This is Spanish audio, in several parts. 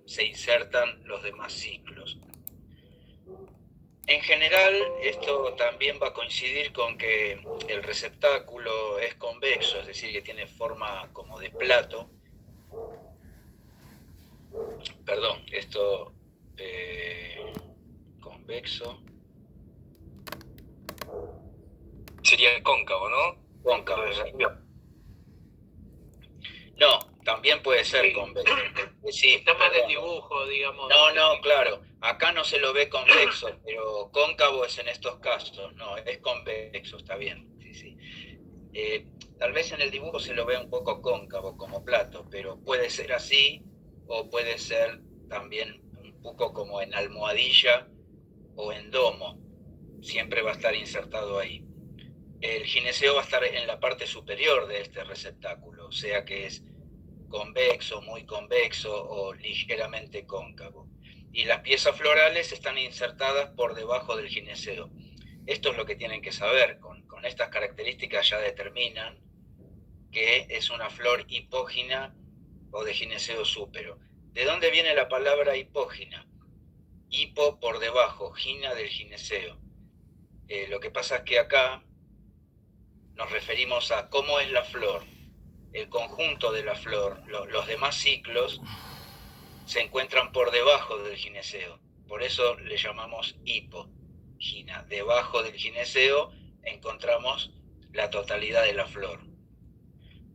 se insertan los demás ciclos. En general, esto también va a coincidir con que el receptáculo es convexo, es decir, que tiene forma como de plato. Perdón, esto convexo. Sería cóncavo, ¿no? Cóncavo. No, también puede ser convexo. Sí, está mal el dibujo, digamos. No, claro. Acá no se lo ve convexo, pero cóncavo es en estos casos. No, es convexo, está bien. Sí. Tal vez en el dibujo se lo ve un poco cóncavo, como plato, pero puede ser así, o puede ser también un poco como en almohadilla o en domo. Siempre va a estar insertado ahí. El gineceo va a estar en la parte superior de este receptáculo, o sea que es convexo, muy convexo o ligeramente cóncavo. Y las piezas florales están insertadas por debajo del gineceo. Esto es lo que tienen que saber. Con estas características ya determinan que es una flor hipógina o de gineceo súpero. ¿De dónde viene la palabra hipógina? Hipo por debajo, gina del gineceo. Lo que pasa es que acá nos referimos a cómo es la flor, el conjunto de la flor, los demás ciclos se encuentran por debajo del gineceo, por eso le llamamos hipogina. Debajo del gineceo encontramos la totalidad de la flor.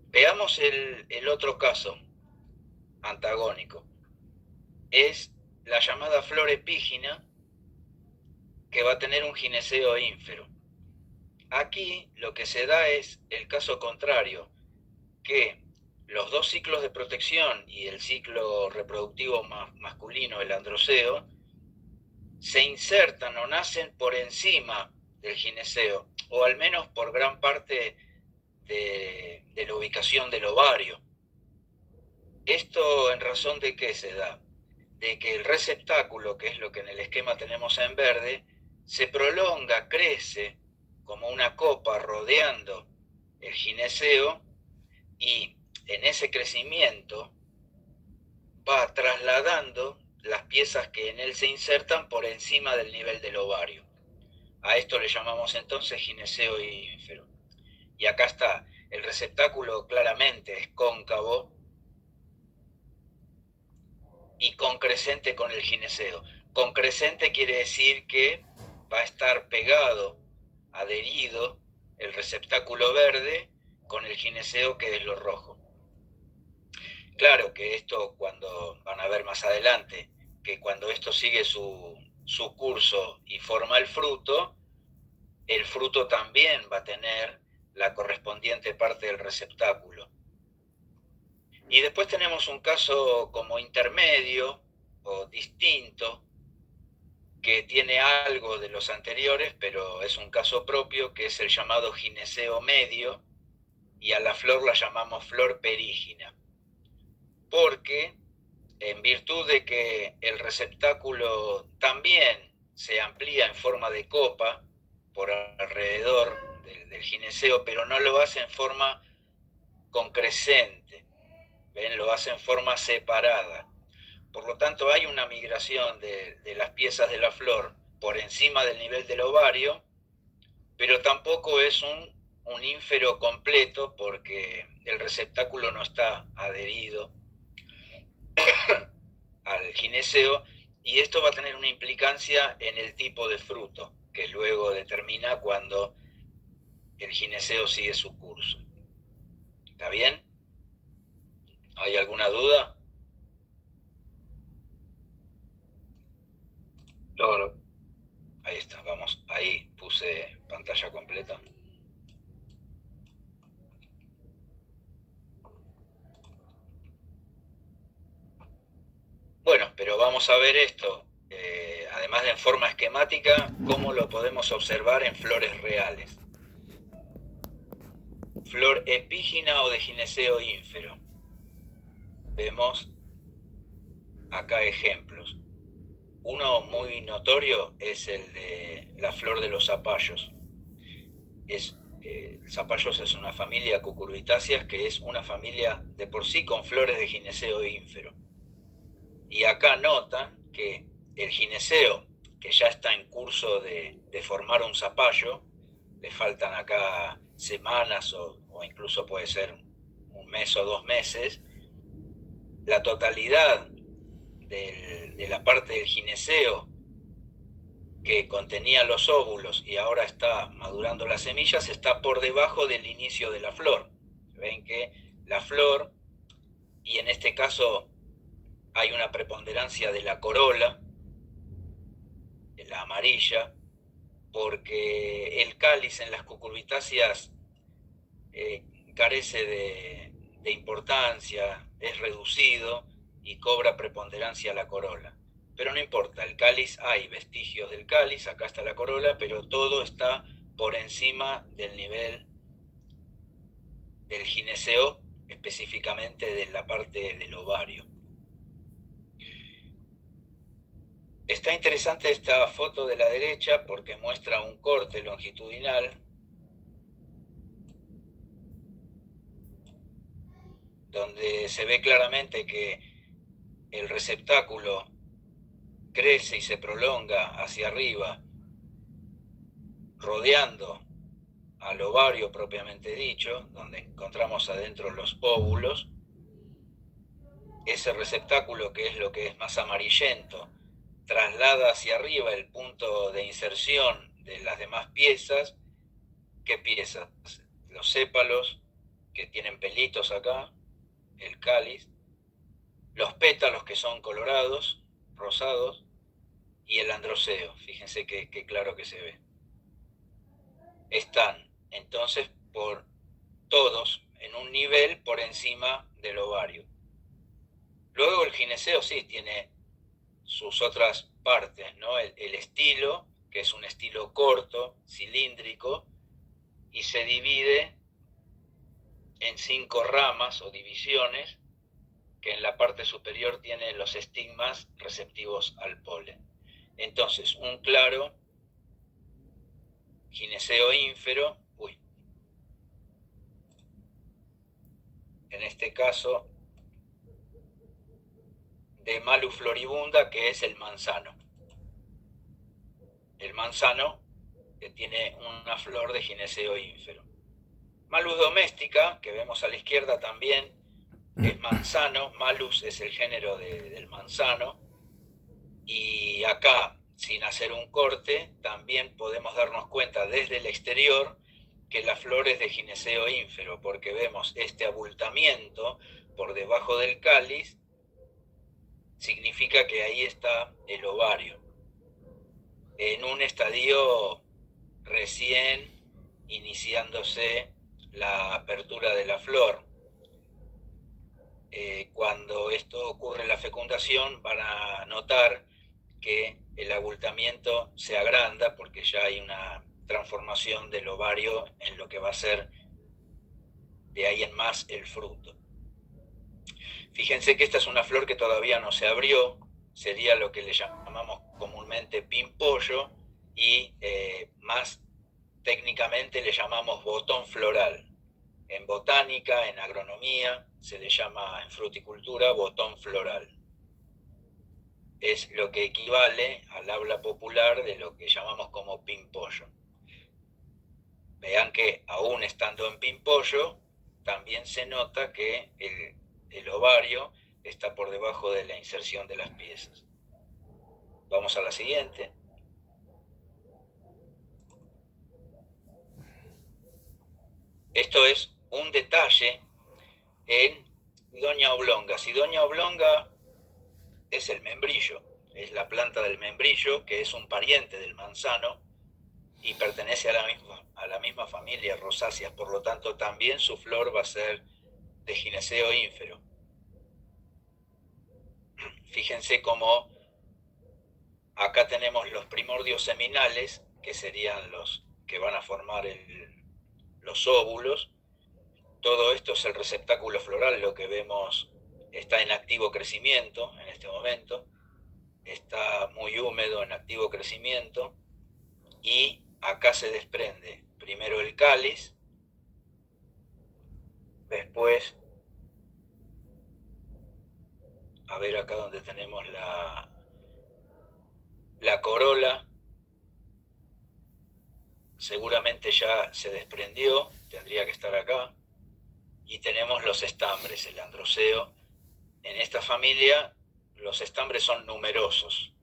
Veamos el otro caso antagónico. Es la llamada flor epígina, que va a tener un gineceo ínfero. Aquí lo que se da es el caso contrario, que los dos ciclos de protección y el ciclo reproductivo masculino, el androceo, se insertan o nacen por encima del gineceo, o al menos por gran parte de la ubicación del ovario. ¿Esto en razón de qué se da? De que el receptáculo, que es lo que en el esquema tenemos en verde, se prolonga, crece como una copa rodeando el gineceo, y en ese crecimiento va trasladando las piezas que en él se insertan por encima del nivel del ovario. A esto le llamamos entonces gineceo ínfero. Y acá está, el receptáculo claramente es cóncavo y concrescente con el gineceo. Concrescente quiere decir que va a estar pegado, adherido, el receptáculo verde con el gineceo, que es lo rojo. Claro que esto, cuando van a ver más adelante, que cuando esto sigue su curso y forma el fruto también va a tener la correspondiente parte del receptáculo. Y después tenemos un caso como intermedio o distinto, que tiene algo de los anteriores, pero es un caso propio, que es el llamado gineceo medio, y a la flor la llamamos flor perígina, porque en virtud de que el receptáculo también se amplía en forma de copa por alrededor del gineceo, pero no lo hace en forma concrescente, ¿ven? Lo hace en forma separada. Por lo tanto, hay una migración de las piezas de la flor por encima del nivel del ovario, pero tampoco es un ínfero completo, porque el receptáculo no está adherido al gineceo, y esto va a tener una implicancia en el tipo de fruto, que luego determina cuando el gineceo sigue su curso. ¿Está bien? ¿Hay alguna duda? No. Ahí está, vamos, ahí puse pantalla completa. Bueno, pero vamos a ver esto, además de en forma esquemática, cómo lo podemos observar en flores reales. Flor epígina o de gineceo ínfero. Vemos acá ejemplos. Uno muy notorio es el de la flor de los zapallos. Zapallos es una familia cucurbitáceas, que es una familia de por sí con flores de gineceo ínfero. Y acá notan que el gineceo, que ya está en curso de formar un zapallo, le faltan acá semanas o incluso puede ser un mes o 2 meses, la totalidad de la parte del gineceo que contenía los óvulos y ahora está madurando las semillas está por debajo del inicio de la flor. Ven que la flor, y en este caso hay una preponderancia de la corola, de la amarilla, porque el cáliz en las cucurbitáceas carece de importancia, es reducido y cobra preponderancia la corola. Pero no importa, el cáliz, hay vestigios del cáliz, acá está la corola, pero todo está por encima del nivel del gineceo, específicamente de la parte del ovario. Está interesante esta foto de la derecha porque muestra un corte longitudinal donde se ve claramente que el receptáculo crece y se prolonga hacia arriba, rodeando al ovario propiamente dicho, donde encontramos adentro los óvulos. Ese receptáculo, que es lo que es más amarillento, traslada hacia arriba el punto de inserción de las demás piezas. ¿Qué piezas? Los sépalos, que tienen pelitos acá, el cáliz, los pétalos que son colorados, rosados, y el androceo. Fíjense qué claro que se ve. Están entonces por todos en un nivel por encima del ovario. Luego el gineceo sí tiene sus otras partes, ¿no? El estilo, que es un estilo corto, cilíndrico, y se divide en 5 ramas o divisiones, que en la parte superior tiene los estigmas receptivos al polen. Entonces, un claro gineceo ínfero, en este caso de Malus floribunda, que es el manzano. El manzano que tiene una flor de gineceo ínfero. Malus doméstica, que vemos a la izquierda también, es manzano. Malus es el género del manzano. Y acá, sin hacer un corte, también podemos darnos cuenta desde el exterior que la flor es de gineceo ínfero, porque vemos este abultamiento por debajo del cáliz, significa que ahí está el ovario, en un estadio recién iniciándose la apertura de la flor. Cuando esto ocurre en la fecundación, van a notar que el abultamiento se agranda porque ya hay una transformación del ovario en lo que va a ser de ahí en más el fruto. Fíjense que esta es una flor que todavía no se abrió, sería lo que le llamamos comúnmente pimpollo, y más técnicamente le llamamos botón floral. En botánica, en agronomía, se le llama en fruticultura botón floral. Es lo que equivale al habla popular de lo que llamamos como pimpollo. Vean que aún estando en pimpollo, también se nota que el ovario está por debajo de la inserción de las piezas. Vamos a la siguiente. Esto es un detalle en Sidonia oblonga. Sidonia oblonga es el membrillo, es la planta del membrillo, que es un pariente del manzano y pertenece a la misma familia rosáceas, por lo tanto también su flor va a ser de gineceo ínfero. Fíjense cómo acá tenemos los primordios seminales, que serían los que van a formar los óvulos. Todo esto es el receptáculo floral, lo que vemos está en activo crecimiento en este momento, está muy húmedo, en activo crecimiento, y acá se desprende primero el cáliz, después a ver acá donde tenemos la corola. Seguramente ya se desprendió, tendría que estar acá. Y tenemos los estambres, el androceo. En esta familia los estambres son numerosos.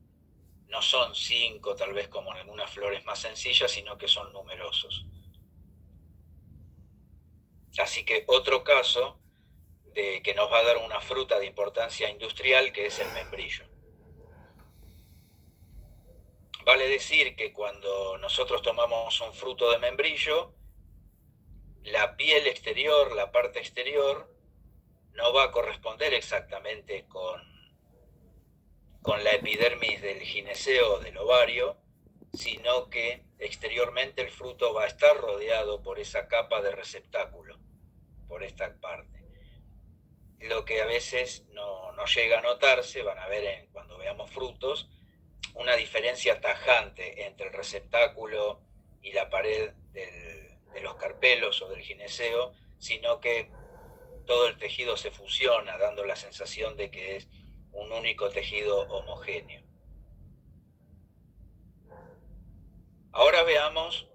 No son 5, tal vez como en algunas flores más sencillas, sino que son numerosos. Así que otro caso de que nos va a dar una fruta de importancia industrial, que es el membrillo. Vale decir que cuando nosotros tomamos un fruto de membrillo, la piel exterior, la parte exterior, no va a corresponder exactamente con la epidermis del gineceo del ovario, sino que exteriormente el fruto va a estar rodeado por esa capa de receptáculo, por esta parte. Lo que a veces no llega a notarse, van a ver cuando veamos frutos, una diferencia tajante entre el receptáculo y la pared de los carpelos o del gineceo, sino que todo el tejido se fusiona, dando la sensación de que es un único tejido homogéneo. Ahora veamos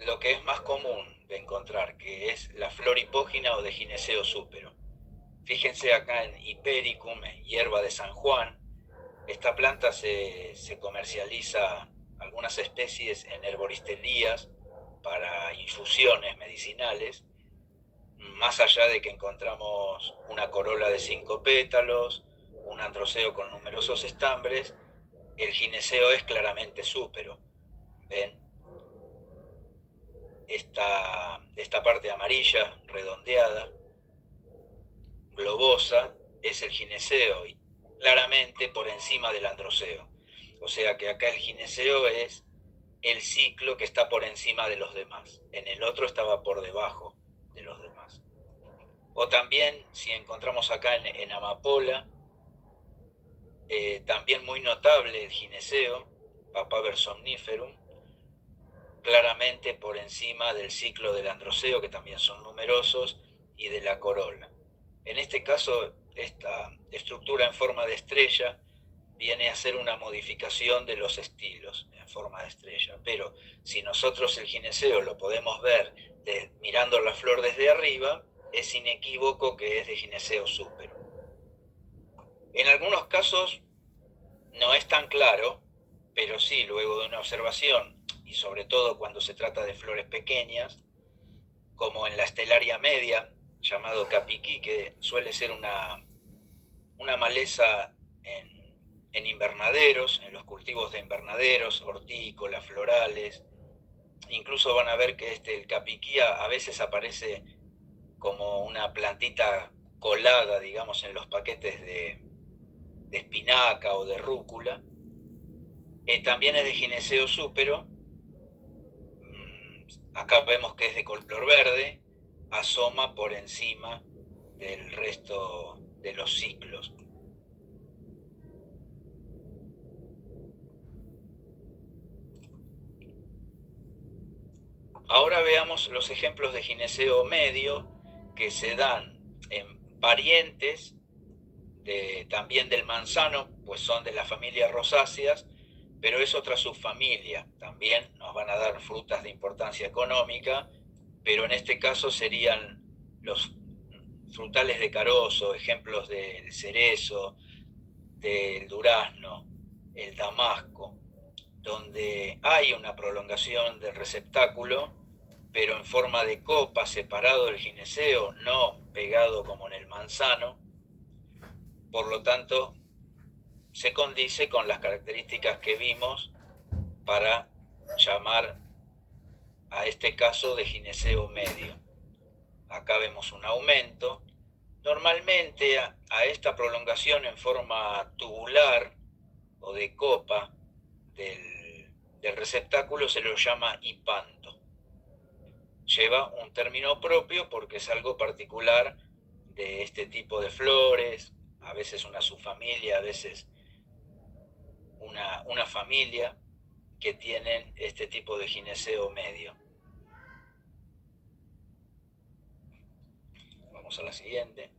lo que es más común de encontrar, que es la flor hipógina o de gineceo súpero. Fíjense acá en Hipericum, hierba de San Juan. Esta planta se comercializa, algunas especies, en herboristerías para infusiones medicinales. Más allá de que encontramos una corola de 5 pétalos, un androceo con numerosos estambres, el gineceo es claramente súpero. ¿Ven? Esta parte amarilla, redondeada, globosa, es el gineceo y claramente por encima del androceo. O sea que acá el gineceo es el ciclo que está por encima de los demás. En el otro estaba por debajo de los demás. O también, si encontramos acá en amapola, también muy notable el gineceo, Papaver somniferum, claramente por encima del ciclo del androceo, que también son numerosos, y de la corola. En este caso, esta estructura en forma de estrella viene a ser una modificación de los estilos en forma de estrella, pero si nosotros el gineceo lo podemos ver mirando la flor desde arriba, es inequívoco que es de gineceo súpero. En algunos casos no es tan claro, pero sí, luego de una observación, y sobre todo cuando se trata de flores pequeñas, como en la estelaria media, llamado capiquí, que suele ser una maleza en invernaderos, en los cultivos de invernaderos, hortícolas, florales. Incluso van a ver que el capiquí a veces aparece como una plantita colada, digamos, en los paquetes de espinaca o de rúcula. También es de gineceo súpero. Acá vemos que es de color verde, asoma por encima del resto de los ciclos. Ahora veamos los ejemplos de gineceo medio que se dan en parientes también del manzano, pues son de la familia rosáceas, pero es otra subfamilia. También nos van a dar frutas de importancia económica, pero en este caso serían los frutales de carozo, ejemplos del cerezo, del durazno, el damasco, donde hay una prolongación del receptáculo, pero en forma de copa, separado del gineceo, no pegado como en el manzano. Por lo tanto, se condice con las características que vimos para llamar a este caso de gineceo medio. Acá vemos un aumento. Normalmente a esta prolongación en forma tubular o de copa del receptáculo se lo llama hipanto. Lleva un término propio porque es algo particular de este tipo de flores, a veces una subfamilia, a veces una familia que tienen este tipo de gineceo medio. Vamos a la siguiente.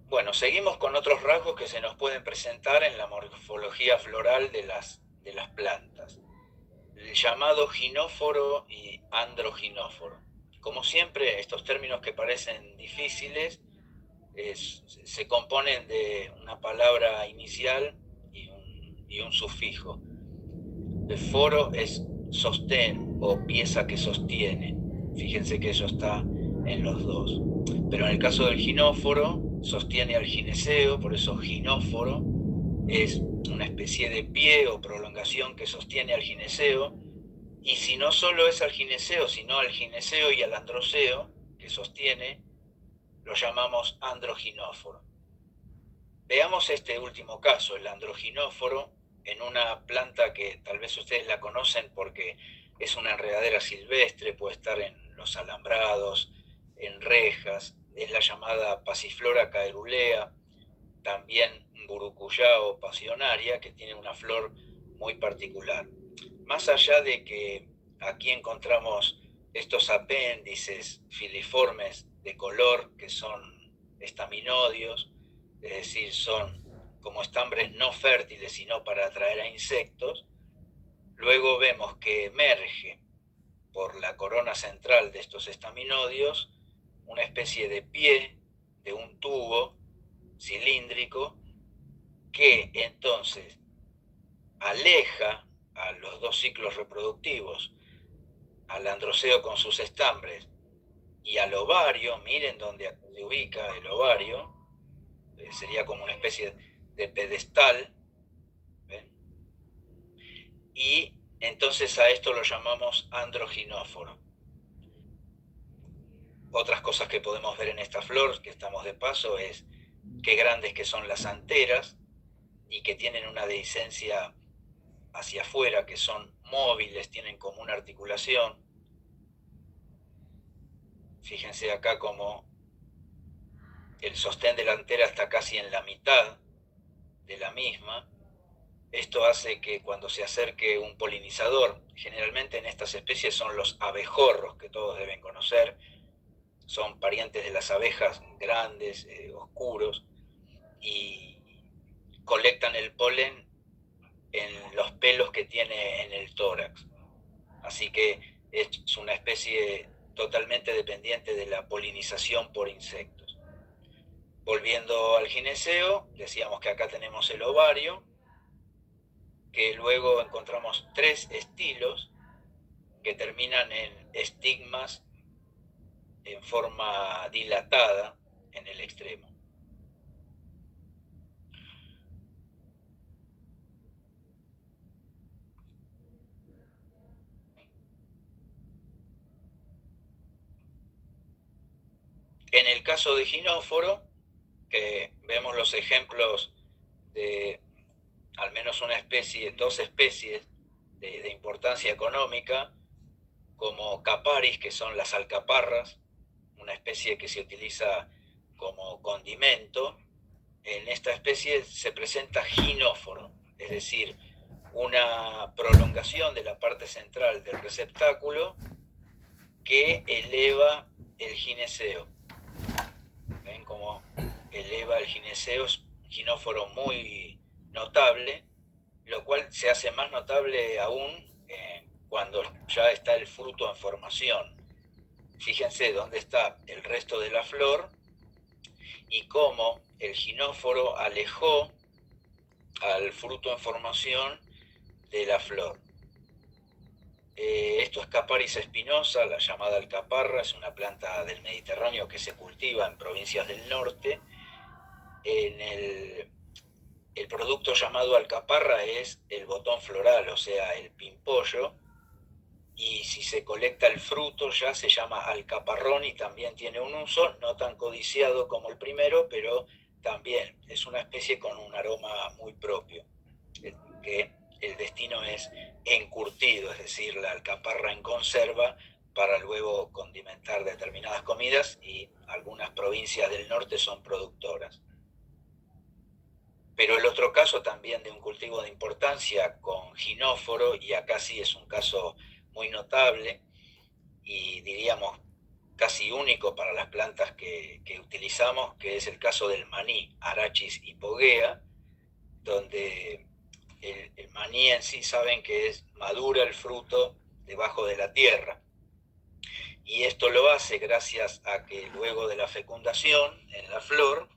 Bueno, seguimos con otros rasgos que se nos pueden presentar en la morfología floral de las plantas. El llamado ginóforo y androginóforo. Como siempre, estos términos que parecen difíciles se componen de una palabra inicial y un sufijo. El foro es sostén o pieza que sostiene. Fíjense que eso está en los dos. Pero en el caso del ginóforo, sostiene al gineceo, por eso ginóforo es una especie de pie o prolongación que sostiene al gineceo. Y si no solo es al gineceo, sino al gineceo y al androceo, que sostiene, lo llamamos androginóforo. Veamos este último caso, el androginóforo, en una planta que tal vez ustedes la conocen porque es una enredadera silvestre, puede estar en los alambrados, en rejas, es la llamada Passiflora caerulea, también Burucuyá o pasionaria, que tiene una flor muy particular. Más allá de que aquí encontramos estos apéndices filiformes de color que son estaminodios, es decir, son como estambres no fértiles, sino para atraer a insectos. Luego vemos que emerge por la corona central de estos estaminodios una especie de pie de un tubo cilíndrico que entonces aleja a los dos ciclos reproductivos, al androceo con sus estambres y al ovario. Miren dónde se ubica el ovario, sería como una especie de pedestal, ¿ven? Y entonces a esto lo llamamos androginóforo. Otras cosas que podemos ver en esta flor, que estamos de paso, es qué grandes que son las anteras y que tienen una dehiscencia hacia afuera, que son móviles, tienen como una articulación. Fíjense acá como el sostén de la antera está casi en la mitad de la misma. Esto hace que cuando se acerque un polinizador, generalmente en estas especies son los abejorros, que todos deben conocer, son parientes de las abejas grandes, oscuros, y colectan el polen en los pelos que tiene en el tórax. Así que es una especie totalmente dependiente de la polinización por insectos. Volviendo al gineceo, decíamos que acá tenemos el ovario, que luego encontramos 3 estilos que terminan en estigmas en forma dilatada en el extremo. En el caso de ginóforo, que vemos los ejemplos de al menos una especie, 2 especies de importancia económica, como caparis, que son las alcaparras, una especie que se utiliza como condimento. En esta especie se presenta ginóforo, es decir, una prolongación de la parte central del receptáculo que eleva el gineceo. ¿Ven cómo eleva el gineceo? Es un ginóforo muy notable, lo cual se hace más notable aún cuando ya está el fruto en formación. Fíjense dónde está el resto de la flor y cómo el ginóforo alejó al fruto en formación de la flor. Esto es Caparis espinosa, la llamada alcaparra, es una planta del Mediterráneo que se cultiva en provincias del norte. El producto llamado alcaparra es el botón floral, o sea, el pimpollo, y si se colecta el fruto ya se llama alcaparrón y también tiene un uso, no tan codiciado como el primero, pero también es una especie con un aroma muy propio, que el destino es encurtido, es decir, la alcaparra en conserva para luego condimentar determinadas comidas, y algunas provincias del norte son productoras. Pero el otro caso también de un cultivo de importancia con ginóforo, y acá sí es un caso muy notable y diríamos casi único para las plantas que utilizamos, que es el caso del maní, Arachis hipogea, donde el maní en sí saben que madura el fruto debajo de la tierra. Y esto lo hace gracias a que luego de la fecundación en la flor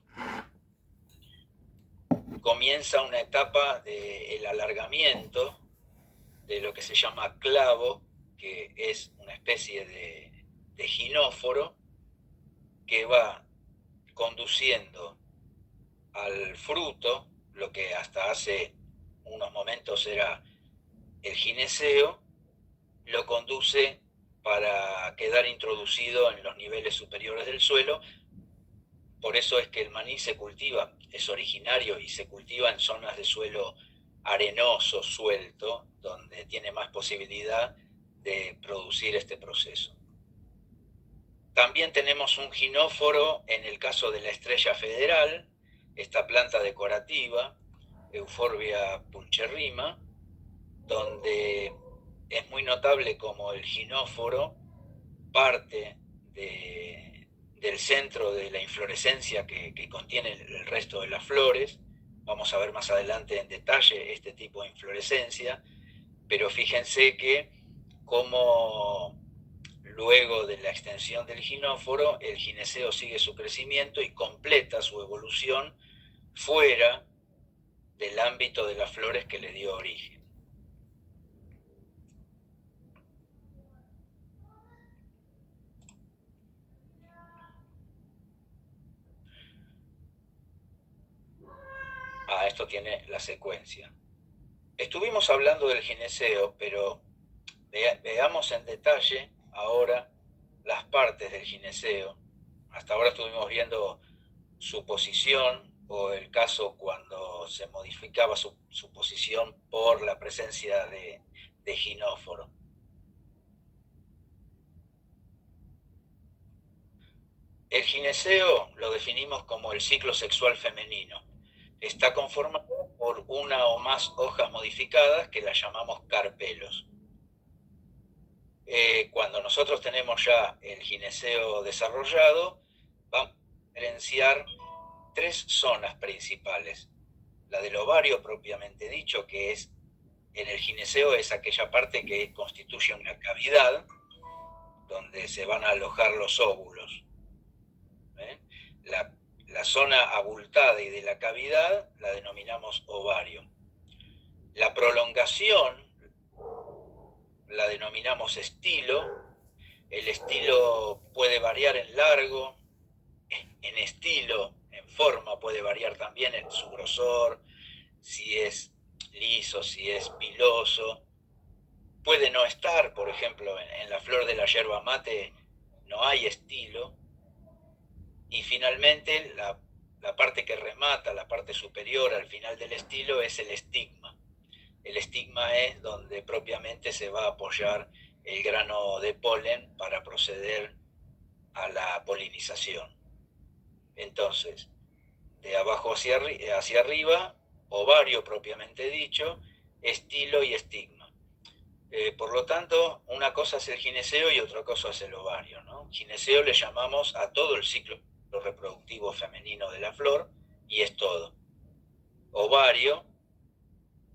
comienza una etapa del alargamiento de lo que se llama clavo, que es una especie de ginóforo que va conduciendo al fruto, lo que hasta hace unos momentos era el gineceo, lo conduce para quedar introducido en los niveles superiores del suelo. Por eso es que el maní se cultiva, es originario y se cultiva en zonas de suelo arenoso, suelto, donde tiene más posibilidad de producir este proceso. También tenemos un ginóforo en el caso de la estrella federal, esta planta decorativa, Euphorbia pulcherrima, donde es muy notable como el ginóforo parte del centro de la inflorescencia que contiene el resto de las flores. Vamos a ver más adelante en detalle este tipo de inflorescencia, pero fíjense que como luego de la extensión del ginóforo, el gineceo sigue su crecimiento y completa su evolución fuera del ámbito de las flores que le dio origen. Esto tiene la secuencia. Estuvimos hablando del gineceo, pero veamos en detalle ahora las partes del gineceo. Hasta ahora estuvimos viendo su posición, o el caso cuando se modificaba su posición por la presencia de ginóforo. El gineceo lo definimos como el ciclo sexual femenino. Está conformado por una o más hojas modificadas que las llamamos carpelos. Cuando nosotros tenemos ya el gineceo desarrollado, vamos a diferenciar tres zonas principales. La del ovario propiamente dicho, que es en el gineceo, es aquella parte que constituye una cavidad donde se van a alojar los óvulos. La zona abultada y de la cavidad la denominamos ovario. La prolongación la denominamos estilo. El estilo puede variar en largo, en estilo, en forma, puede variar también en su grosor, si es liso, si es piloso. Puede no estar, por ejemplo, en la flor de la yerba mate no hay estilo. Y finalmente la parte que remata, la parte superior al final del estilo, es el estigma. El estigma es donde propiamente se va a apoyar el grano de polen para proceder a la polinización. Entonces, de abajo hacia arriba, ovario propiamente dicho, estilo y estigma. Por lo tanto, una cosa es el gineceo y otra cosa es el ovario, ¿no? Gineceo le llamamos a todo el ciclo reproductivo femenino de la flor y es todo. Ovario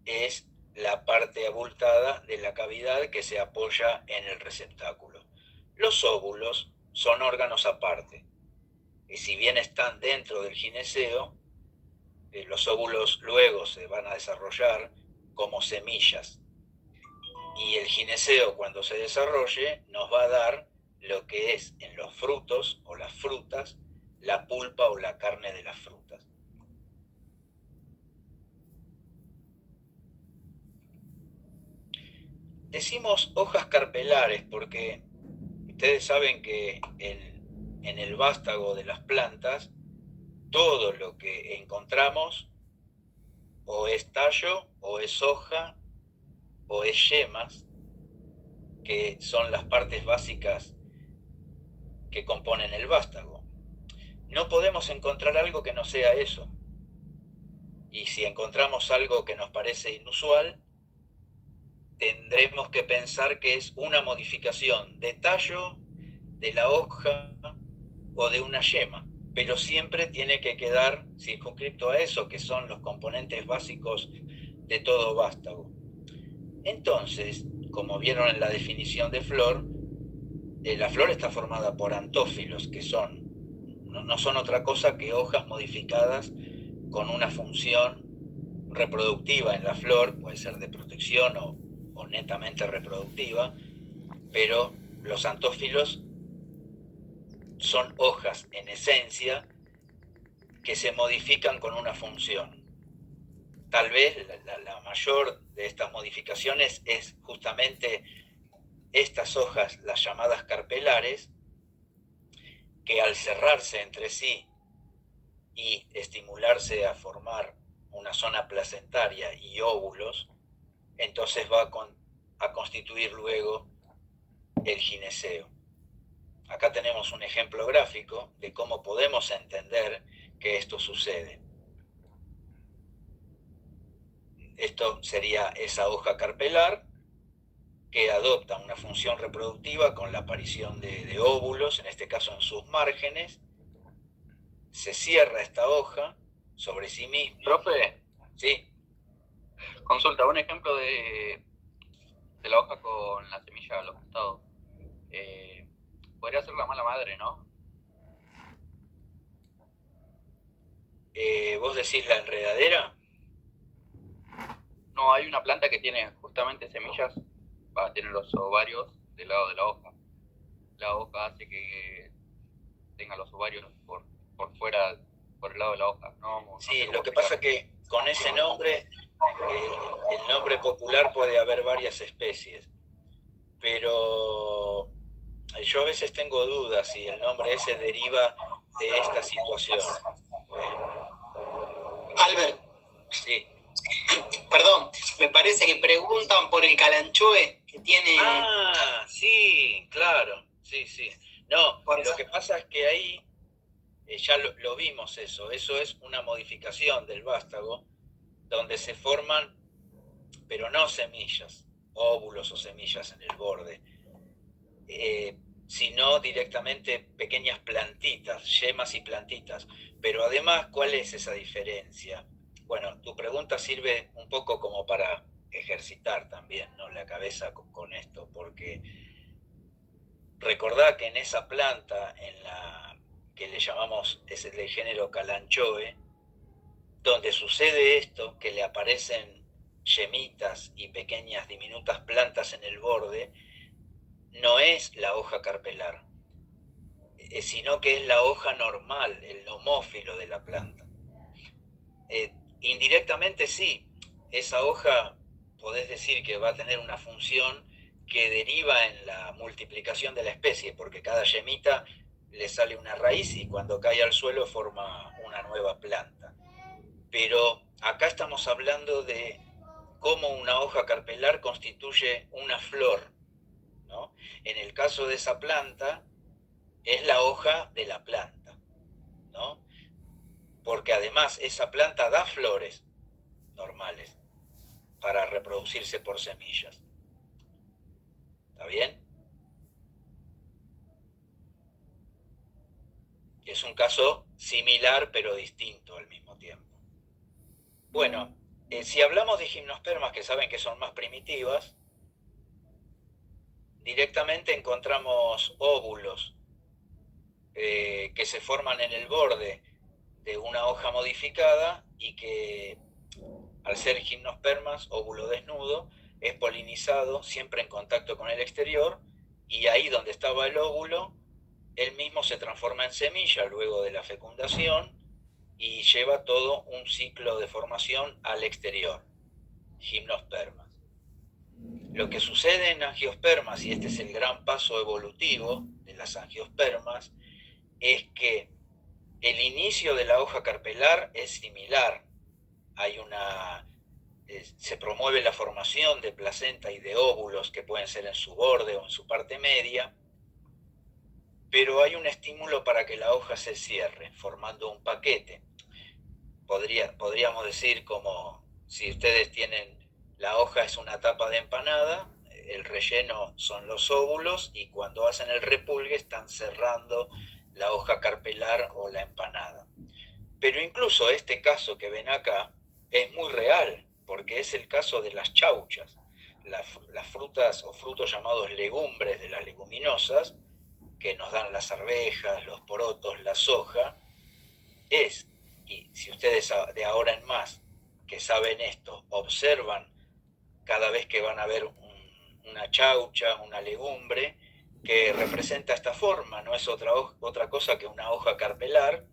es la parte abultada de la cavidad que se apoya en el receptáculo. Los óvulos son órganos aparte, y si bien están dentro del gineceo, los óvulos luego se van a desarrollar como semillas, y el gineceo, cuando se desarrolle, nos va a dar lo que es en los frutos o las frutas la pulpa o la carne de las frutas. Decimos hojas carpelares porque ustedes saben que en el vástago de las plantas todo lo que encontramos o es tallo, o es hoja, o es yemas, que son las partes básicas que componen el vástago. No podemos encontrar algo que no sea eso. Y si encontramos algo que nos parece inusual, tendremos que pensar que es una modificación de tallo, de la hoja o de una yema, pero siempre tiene que quedar circunscrito a eso, que son los componentes básicos de todo vástago. Entonces, como vieron en la definición de flor, la flor está formada por antófilos, que no son otra cosa que hojas modificadas con una función reproductiva en la flor, puede ser de protección o netamente reproductiva, pero los antófilos son hojas en esencia que se modifican con una función. Tal vez la mayor de estas modificaciones es justamente estas hojas, las llamadas carpelares, que al cerrarse entre sí y estimularse a formar una zona placentaria y óvulos, entonces va a constituir luego el gineceo. Acá tenemos un ejemplo gráfico de cómo podemos entender que esto sucede. Esto sería esa hoja carpelar que adopta una función reproductiva con la aparición de óvulos, en este caso en sus márgenes. Se cierra esta hoja sobre sí misma. Profe, Sí, consulta, un ejemplo de la hoja con la semilla a los costados. Podría ser la mala madre, ¿no? ¿vos decís la enredadera? No, hay una planta que tiene justamente semillas, va a tener los ovarios del lado de la hoja. La hoja hace que tenga los ovarios por fuera, por el lado de la hoja. No Sí, sé cómo lo que pasa es explicar. que con ese nombre, el nombre popular puede haber varias especies, pero yo a veces tengo dudas si el nombre ese deriva de esta situación. Albert, Sí. perdón, me parece que preguntan por el calanchoe que tiene... Ah, sí, claro, sí. No, Por eso. lo que pasa es que ahí ya lo vimos eso es una modificación del vástago donde se forman, pero no semillas, óvulos o semillas en el borde, sino directamente pequeñas plantitas, yemas y plantitas. Pero además, ¿cuál es esa diferencia? Bueno, tu pregunta sirve un poco como para ejercitar también, ¿no?, la cabeza con esto, porque recordá que en esa planta, en la que le llamamos, es del género Kalanchoe, donde sucede esto, que le aparecen yemitas y pequeñas diminutas plantas en el borde, no es la hoja carpelar, sino que es la hoja normal, el nomófilo de la planta. Indirectamente sí, esa hoja podés decir que va a tener una función que deriva en la multiplicación de la especie, porque cada yemita le sale una raíz y cuando cae al suelo forma una nueva planta. Pero acá estamos hablando de cómo una hoja carpelar constituye una flor, ¿no? En el caso de esa planta, es la hoja de la planta, ¿no? Porque además esa planta da flores normales para reproducirse por semillas. ¿Está bien? Es un caso similar pero distinto al mismo tiempo. Bueno, si hablamos de gimnospermas, que saben que son más primitivas, directamente encontramos óvulos que se forman en el borde de una hoja modificada y que, al ser gimnospermas, óvulo desnudo, es polinizado siempre en contacto con el exterior, y ahí donde estaba el óvulo, él mismo se transforma en semilla luego de la fecundación y lleva todo un ciclo de formación al exterior, gimnospermas. Lo que sucede en angiospermas, y este es el gran paso evolutivo de las angiospermas, es que el inicio de la hoja carpelar es similar. Se promueve la formación de placenta y de óvulos que pueden ser en su borde o en su parte media, pero hay un estímulo para que la hoja se cierre, formando un paquete. Podríamos decir, como si ustedes tienen, la hoja es una tapa de empanada, el relleno son los óvulos y cuando hacen el repulgue están cerrando la hoja carpelar o la empanada. Pero incluso este caso que ven acá es muy real, porque es el caso de las chauchas, las frutas o frutos llamados legumbres de las leguminosas, que nos dan las arvejas, los porotos, la soja, y si ustedes de ahora en más que saben esto, observan cada vez que van a ver una chaucha, una legumbre, que representa esta forma, no es otra cosa que una hoja carpelar,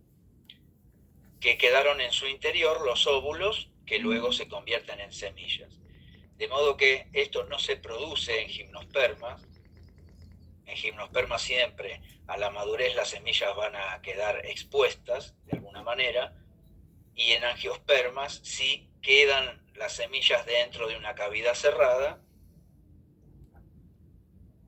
que quedaron en su interior los óvulos que luego se convierten en semillas. De modo que esto no se produce en gimnospermas. En gimnospermas siempre a la madurez las semillas van a quedar expuestas de alguna manera, y en angiospermas sí quedan las semillas dentro de una cavidad cerrada,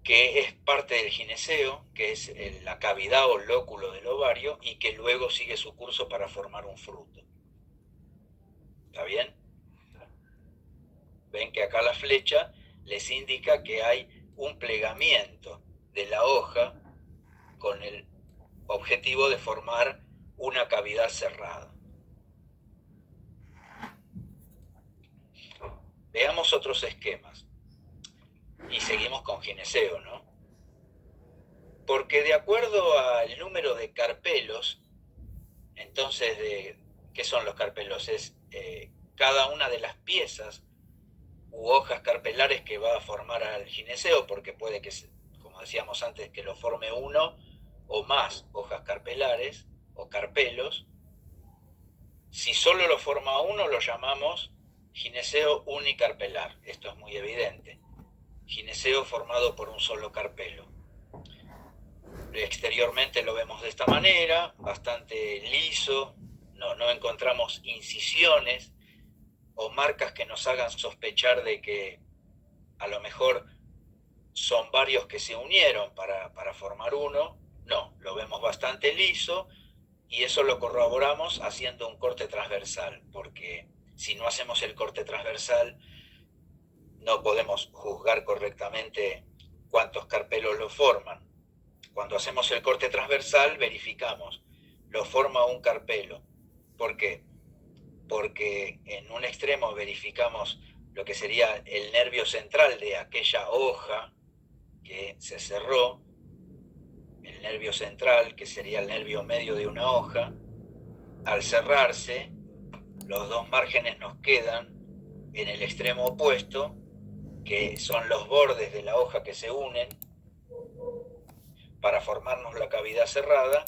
que es parte del gineceo, que es la cavidad o lóculo del ovario, y que luego sigue su curso para formar un fruto. ¿Está bien? Ven que acá la flecha les indica que hay un plegamiento de la hoja con el objetivo de formar una cavidad cerrada. Veamos otros esquemas. Y seguimos con gineceo, ¿no? Porque de acuerdo al número de carpelos, entonces, ¿qué son los carpelos? Es cada una de las piezas u hojas carpelares que va a formar al gineceo, porque puede que, como decíamos antes, que lo forme uno o más hojas carpelares o carpelos. Si solo lo forma uno, lo llamamos gineceo unicarpelar. Esto es muy evidente. Gineceo formado por un solo carpelo. Exteriormente lo vemos de esta manera, bastante liso, no encontramos incisiones o marcas que nos hagan sospechar de que a lo mejor son varios que se unieron para formar uno. No, lo vemos bastante liso, y eso lo corroboramos haciendo un corte transversal, porque si no hacemos el corte transversal no podemos juzgar correctamente cuántos carpelos lo forman. Cuando hacemos el corte transversal verificamos, lo forma un carpelo. ¿Por qué? Porque en un extremo verificamos lo que sería el nervio central de aquella hoja que se cerró, el nervio central, que sería el nervio medio de una hoja. Al cerrarse, los dos márgenes nos quedan en el extremo opuesto, que son los bordes de la hoja que se unen para formarnos la cavidad cerrada,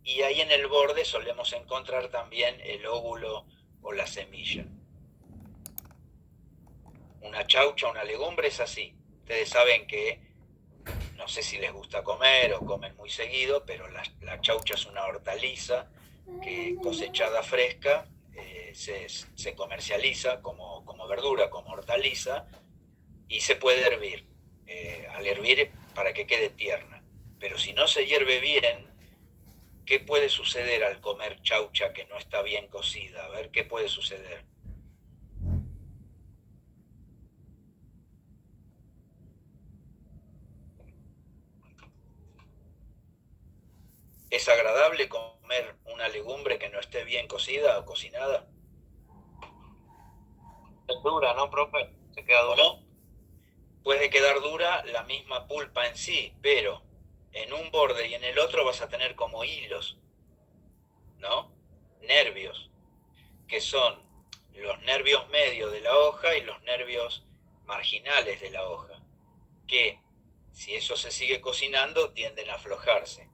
y ahí en el borde solemos encontrar también el óvulo o la semilla. Una chaucha, una legumbre es así. Ustedes saben que, no sé si les gusta comer o comen muy seguido, pero la chaucha es una hortaliza que cosechada fresca se comercializa como verdura, como hortaliza, y se puede hervir. Al hervir, para que quede tierna. Pero si no se hierve bien, ¿qué puede suceder al comer chaucha que no está bien cocida? A ver, ¿qué puede suceder? ¿Es agradable comer una legumbre que no esté bien cocida o cocinada? Es dura, ¿no, profe? Se queda dura. ¿No? Puede quedar dura la misma pulpa en sí, pero en un borde y en el otro vas a tener como hilos, ¿no? Nervios, que son los nervios medios de la hoja y los nervios marginales de la hoja, que si eso se sigue cocinando tienden a aflojarse,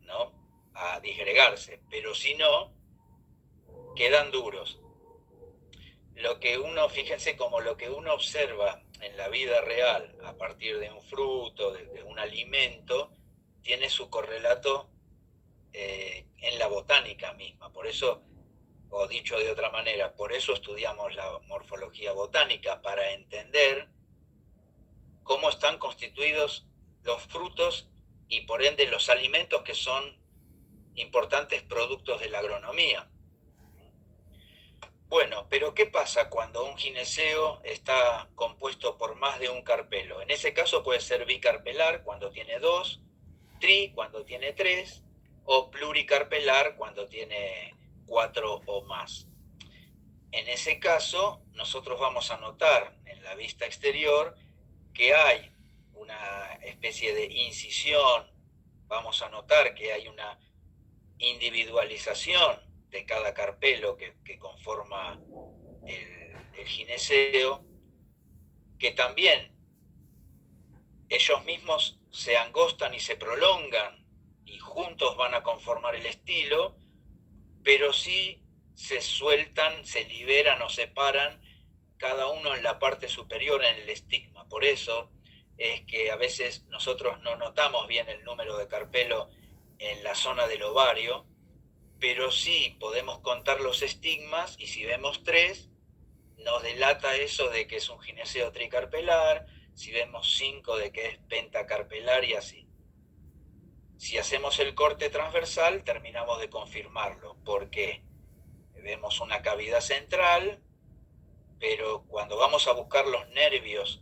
¿no? A disgregarse, pero si no, quedan duros. Fíjense como lo que uno observa en la vida real a partir de un fruto, de un alimento, tiene su correlato en la botánica misma. Por eso, o dicho de otra manera, por eso estudiamos la morfología botánica, para entender cómo están constituidos los frutos y por ende los alimentos que son importantes productos de la agronomía. Bueno, pero ¿qué pasa cuando un gineceo está compuesto por más de un carpelo? En ese caso puede ser bicarpelar cuando tiene dos, tri cuando tiene tres, o pluricarpelar cuando tiene cuatro o más. En ese caso, nosotros vamos a notar en la vista exterior que hay una especie de incisión, vamos a notar que hay una individualización de cada carpelo que conforma el gineceo, que también ellos mismos se angostan y se prolongan y juntos van a conformar el estilo, pero sí se sueltan, se liberan o separan cada uno en la parte superior en el estigma. Por eso es que a veces nosotros no notamos bien el número de carpelo en la zona del ovario, pero sí podemos contar los estigmas y si vemos 3, nos delata eso de que es un gineceo tricarpelar, si vemos 5 de que es pentacarpelar y así. Si hacemos el corte transversal terminamos de confirmarlo porque vemos una cavidad central, pero cuando vamos a buscar los nervios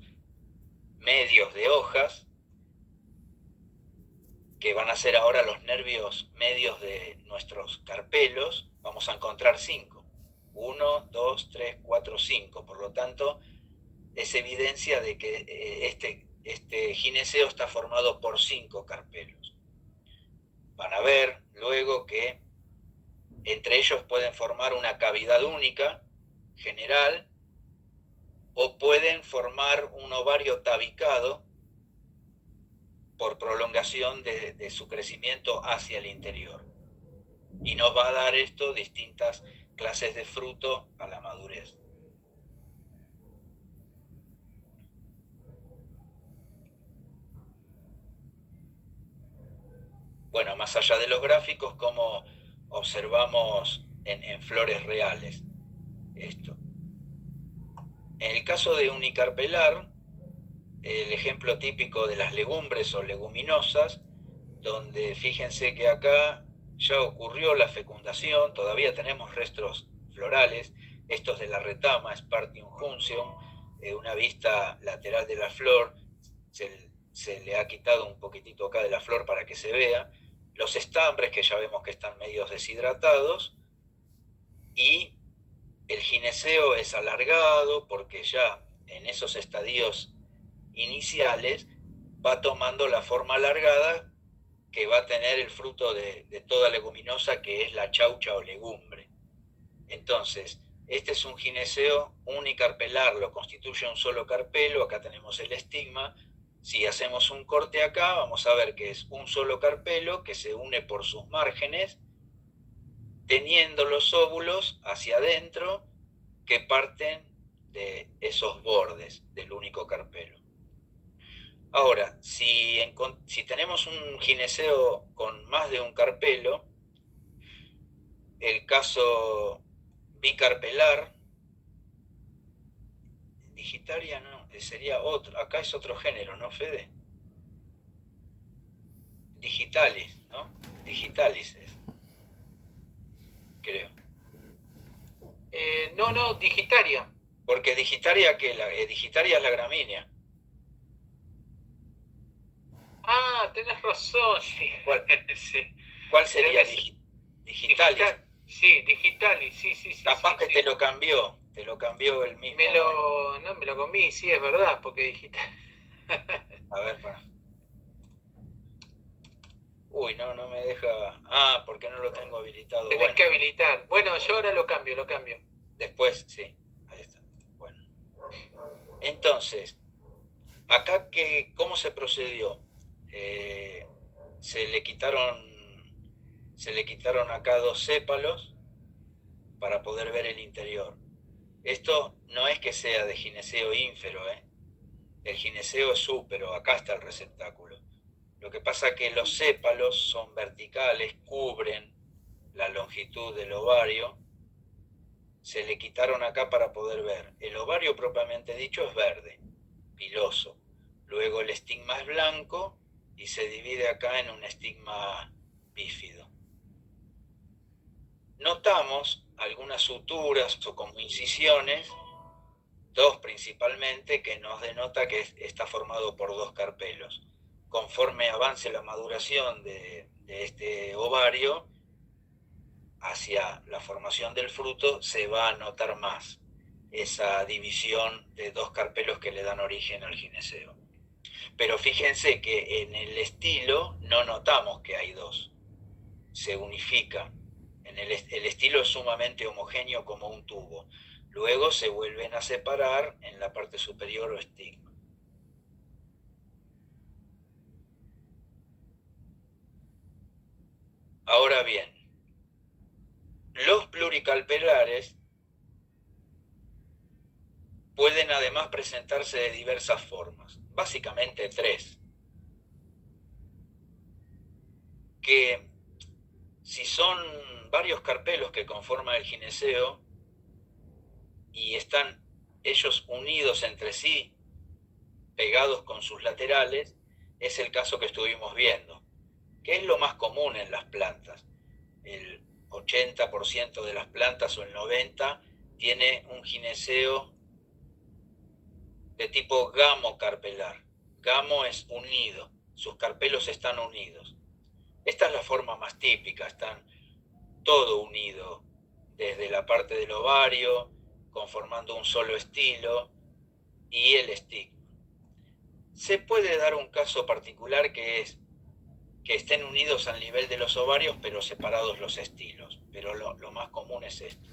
medios de hojas, que van a ser ahora los nervios medios de nuestros carpelos, vamos a encontrar 5. 1, 2, 3, 4, 5. Por lo tanto, es evidencia de que este gineceo está formado por 5 carpelos. Van a ver luego que entre ellos pueden formar una cavidad única, general, o pueden formar un ovario tabicado por prolongación de su crecimiento hacia el interior. Y nos va a dar esto distintas clases de fruto a la madurez. Bueno, más allá de los gráficos, cómo observamos en flores reales esto. En el caso de unicarpelar, el ejemplo típico de las legumbres o leguminosas, donde fíjense que acá ya ocurrió la fecundación, todavía tenemos restos florales, estos de la retama, Spartium juncium, una vista lateral de la flor, se le ha quitado un poquitito acá de la flor para que se vea, los estambres que ya vemos que están medio deshidratados, y el gineceo es alargado porque ya en esos estadios iniciales va tomando la forma alargada que va a tener el fruto de toda leguminosa, que es la chaucha o legumbre. Entonces, este es un gineceo unicarpelar, lo constituye un solo carpelo, acá tenemos el estigma. Si hacemos un corte acá, vamos a ver que es un solo carpelo que se une por sus márgenes, teniendo los óvulos hacia adentro que parten de esos bordes del único carpelo. Ahora, si tenemos un gineceo con más de un carpelo, el caso bicarpelar, digitaria no, sería otro, acá es otro género, ¿no, Fede? Digitalis, ¿no? Digitalis es, creo. No, digitaria. Porque digitaria es la gramínea. Ah, tenés razón, sí. ¿Cuál sería? Digitalis. Sí, digitalis, sí. Capaz que te lo cambió el mismo. Me lo comí, sí, es verdad, porque digital. A ver, para. Uy, no me deja. Ah, porque no lo tengo habilitado. Tenés que habilitar. Bueno, yo ahora lo cambio. Después, sí. Ahí está. Bueno. Entonces, acá ¿cómo se procedió? Se le quitaron acá 2 sépalos para poder ver el interior. Esto no es que sea de gineceo ínfero, el gineceo es súpero, acá está el receptáculo. Lo que pasa es que los sépalos son verticales, cubren la longitud del ovario, se le quitaron acá para poder ver. El ovario propiamente dicho es verde, piloso. Luego el estigma es blanco y se divide acá en un estigma bífido. Notamos algunas suturas o como incisiones, dos principalmente, que nos denota que está formado por dos carpelos. Conforme avance la maduración de este ovario hacia la formación del fruto, se va a notar más esa división de dos carpelos que le dan origen al gineceo. Pero fíjense que en el estilo no notamos que hay dos, se unifica. El estilo es sumamente homogéneo como un tubo. Luego se vuelven a separar en la parte superior o estigma. Ahora bien, los pluricarpelares pueden además presentarse de diversas formas, básicamente tres, que si son varios carpelos que conforman el gineceo y están ellos unidos entre sí, pegados con sus laterales, es el caso que estuvimos viendo, que es lo más común en las plantas. El 80% de las plantas o el 90% tiene un gineceo de tipo gamocarpelar. Gamo es unido, sus carpelos están unidos. Esta es la forma más típica, están todo unido, desde la parte del ovario, conformando un solo estilo, y el estigma. Se puede dar un caso particular que es que estén unidos al nivel de los ovarios, pero separados los estilos, pero lo más común es esto.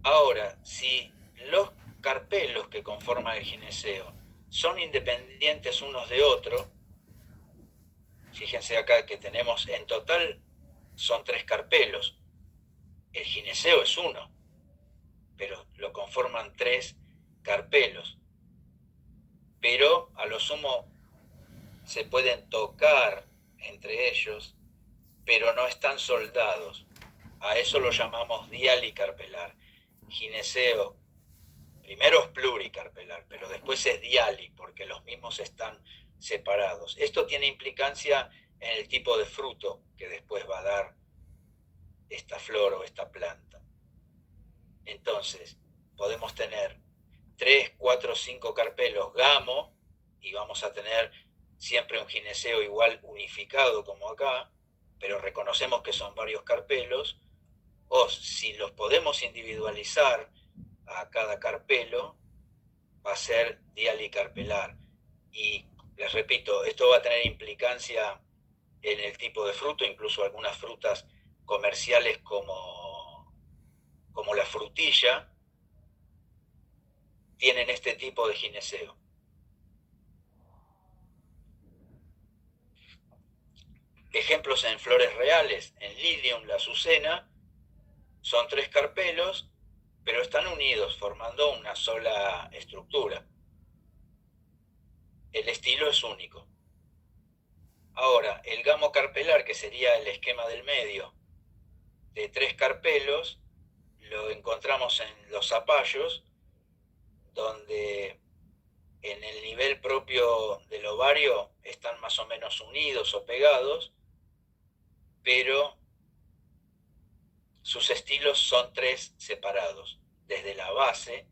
Ahora, si los carpelos que conforman el gineceo son independientes unos de otros, fíjense acá que tenemos en total son 3 carpelos, el gineceo es uno, pero lo conforman 3 carpelos, pero a lo sumo se pueden tocar entre ellos, pero no están soldados. A eso lo llamamos dialicarpelar. Gineceo primero es pluricarpelar, pero después es diali, porque los mismos están separados. Esto tiene implicancia en el tipo de fruto que después va a dar esta flor o esta planta. Entonces, podemos tener 3, 4, 5 carpelos gamo y vamos a tener siempre un gineceo igual unificado como acá, pero reconocemos que son varios carpelos, o si los podemos individualizar a cada carpelo, va a ser dialicarpelar. Y les repito, esto va a tener implicancia en el tipo de fruto, incluso algunas frutas comerciales como la frutilla, tienen este tipo de gineceo. Ejemplos en flores reales, en Lilium, la azucena, son 3 carpelos, pero están unidos, formando una sola estructura. El estilo es único. Ahora, el gamo carpelar, que sería el esquema del medio, de 3 carpelos, lo encontramos en los zapallos, donde en el nivel propio del ovario están más o menos unidos o pegados, pero sus estilos son 3 separados. Desde la base,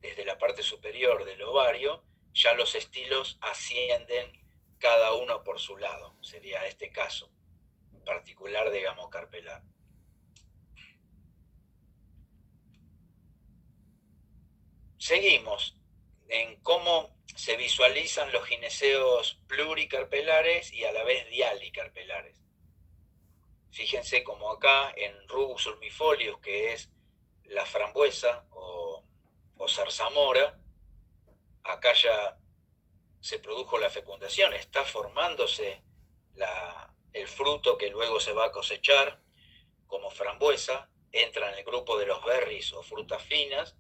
desde la parte superior del ovario, ya los estilos ascienden cada uno por su lado. Sería este caso en particular de gamo carpelar. Seguimos en cómo se visualizan los gineceos pluricarpelares y a la vez dialicarpelares. Fíjense como acá en Rubus ulmifolius, que es la frambuesa o zarzamora, acá ya se produjo la fecundación, está formándose el fruto que luego se va a cosechar como frambuesa, entra en el grupo de los berries o frutas finas.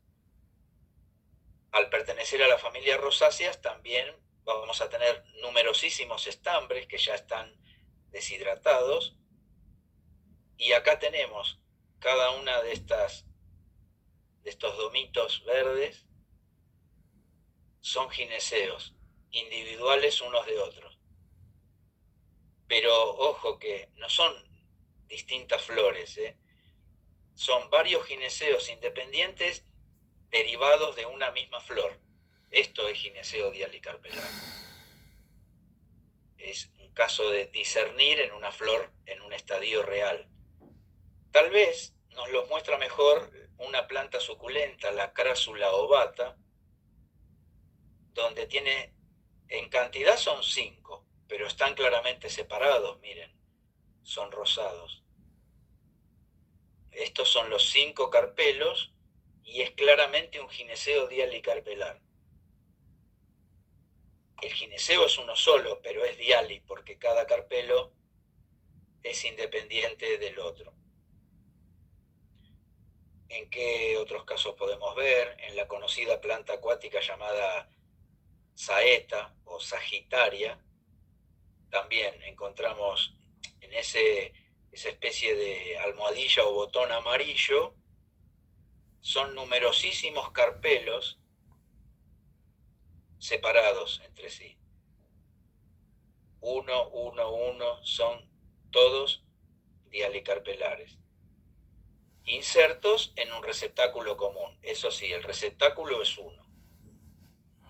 Al pertenecer a la familia rosáceas también vamos a tener numerosísimos estambres que ya están deshidratados, y acá tenemos cada una de estos domitos verdes, son gineceos individuales unos de otros, pero ojo que no son distintas flores. Son varios gineceos independientes derivados de una misma flor. Esto es gineceo dialicarpelar. Es un caso de discernir en una flor en un estadio real. Tal vez nos lo muestra mejor una planta suculenta, la Crassula ovata, donde tiene, en cantidad son 5, pero están claramente separados, miren, son rosados. Estos son los 5 carpelos y es claramente un gineceo dialicarpelar. El gineceo es uno solo, pero es diali porque cada carpelo es independiente del otro. ¿En qué otros casos podemos ver? En la conocida planta acuática llamada saeta o sagitaria, también encontramos en esa especie de almohadilla o botón amarillo, son numerosísimos carpelos separados entre sí. Uno, son todos dialicarpelares. Insertos en un receptáculo común. Eso sí, el receptáculo es uno.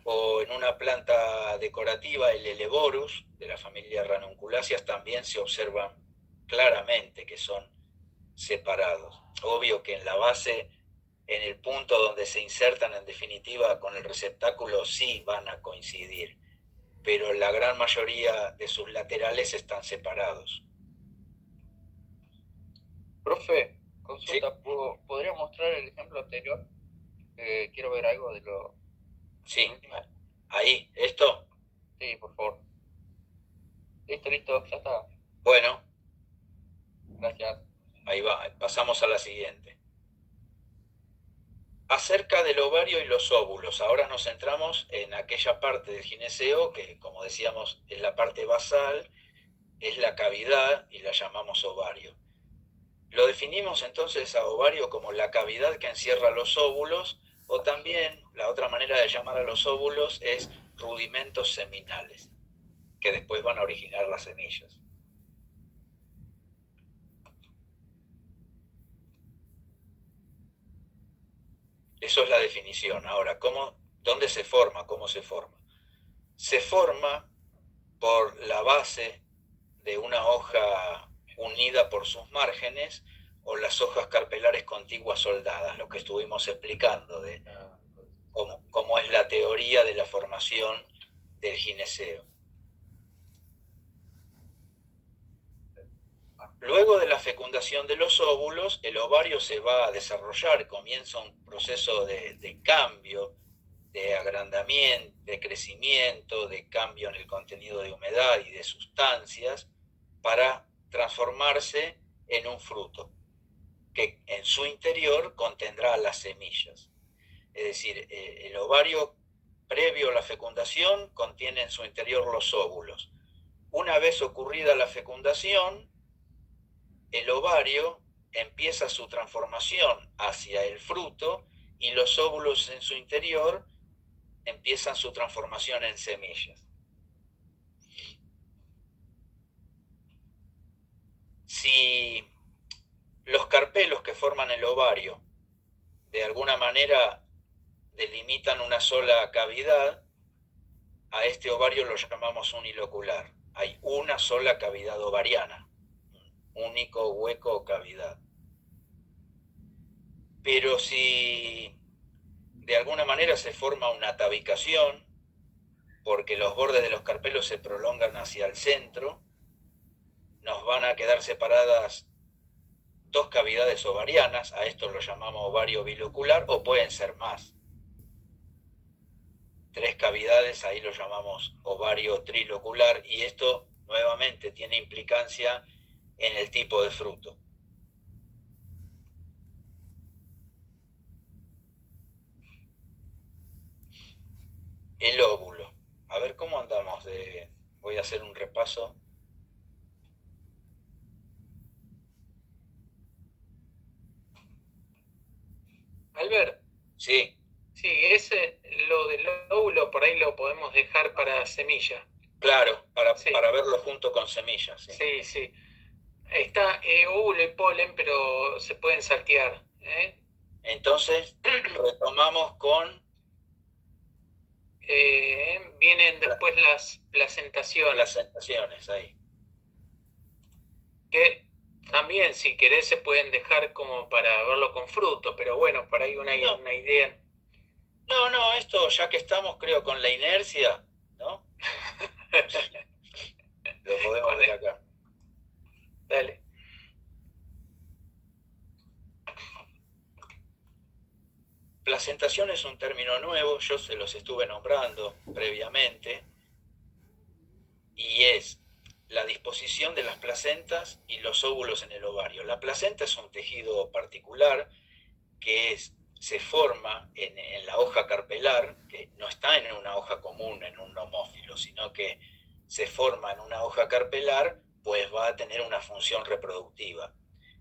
O en una planta decorativa, el Eleborus, de la familia Ranunculáceas, también se observan claramente que son separados. Obvio que en la base, en el punto donde se insertan en definitiva con el receptáculo, sí van a coincidir, pero la gran mayoría de sus laterales están separados. Profe, consulta, Sí. ¿podría mostrar el ejemplo anterior? Quiero ver algo de lo... Sí, ahí, esto. Sí, por favor. Listo, ya está. Bueno, Gracias. ahí va, pasamos a la siguiente. Acerca del ovario y los óvulos, ahora nos centramos en aquella parte del gineceo que, como decíamos, es la parte basal, es la cavidad y la llamamos ovario. Lo definimos entonces a ovario como la cavidad que encierra los óvulos, o también la otra manera de llamar a los óvulos es rudimentos seminales, que después van a originar las semillas. Eso es la definición. Ahora, ¿dónde se forma? ¿Cómo se forma? Se forma por la base de una hoja unida por sus márgenes o las hojas carpelares contiguas soldadas, lo que estuvimos explicando de cómo es la teoría de la formación del gineceo. Luego de la fecundación de los óvulos, el ovario se va a desarrollar, comienza un proceso de cambio, de agrandamiento, de crecimiento, de cambio en el contenido de humedad y de sustancias, para transformarse en un fruto, que en su interior contendrá las semillas. Es decir, el ovario previo a la fecundación contiene en su interior los óvulos. Una vez ocurrida la fecundación, el ovario empieza su transformación hacia el fruto y los óvulos en su interior empiezan su transformación en semillas. Si los carpelos que forman el ovario de alguna manera delimitan una sola cavidad, a este ovario lo llamamos unilocular. Hay una sola cavidad ovariana, único hueco o cavidad. Pero si de alguna manera se forma una atavicación, porque los bordes de los carpelos se prolongan hacia el centro, nos van a quedar separadas dos cavidades ovarianas, a esto lo llamamos ovario bilocular, o pueden ser más. 3 cavidades, ahí lo llamamos ovario trilocular, y esto nuevamente tiene implicancia en el tipo de fruto. El óvulo. A ver cómo andamos voy a hacer un repaso. Albert, Sí, sí, lo del óvulo por ahí lo podemos dejar para semilla. claro, Sí. para verlo junto con semillas. Sí. Sí. Está óvulo y polen, pero se pueden saltear. Entonces, retomamos con Vienen después las placentaciones, placentaciones ahí. que también, si querés, se pueden dejar como para verlo con fruto, pero bueno, por ahí una idea. No, esto ya que estamos, creo, con la inercia, ¿no? Lo podemos ver acá. Dale. Placentación es un término nuevo, yo se los estuve nombrando previamente, y es la disposición de las placentas y los óvulos en el ovario. La placenta es un tejido particular que se forma en la hoja carpelar, que no está en una hoja común, en un homófilo, sino que se forma en una hoja carpelar, pues va a tener una función reproductiva.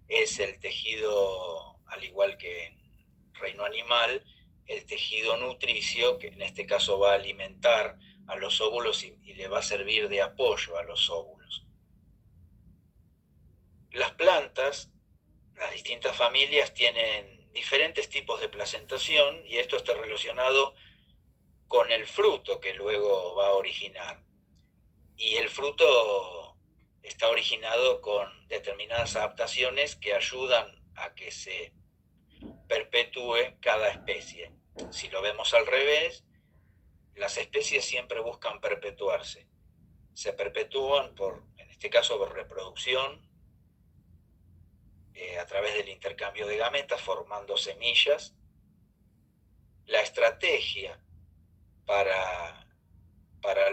Es el tejido, al igual que en reino animal, el tejido nutricio, que en este caso va a alimentar a los óvulos y le va a servir de apoyo a los óvulos. Las plantas, las distintas familias, tienen diferentes tipos de placentación y esto está relacionado con el fruto que luego va a originar. Y el fruto está originado con determinadas adaptaciones que ayudan a que se perpetúe cada especie. Si lo vemos al revés, las especies siempre buscan perpetuarse. Se perpetúan en este caso, por reproducción, a través del intercambio de gametas, formando semillas. La estrategia para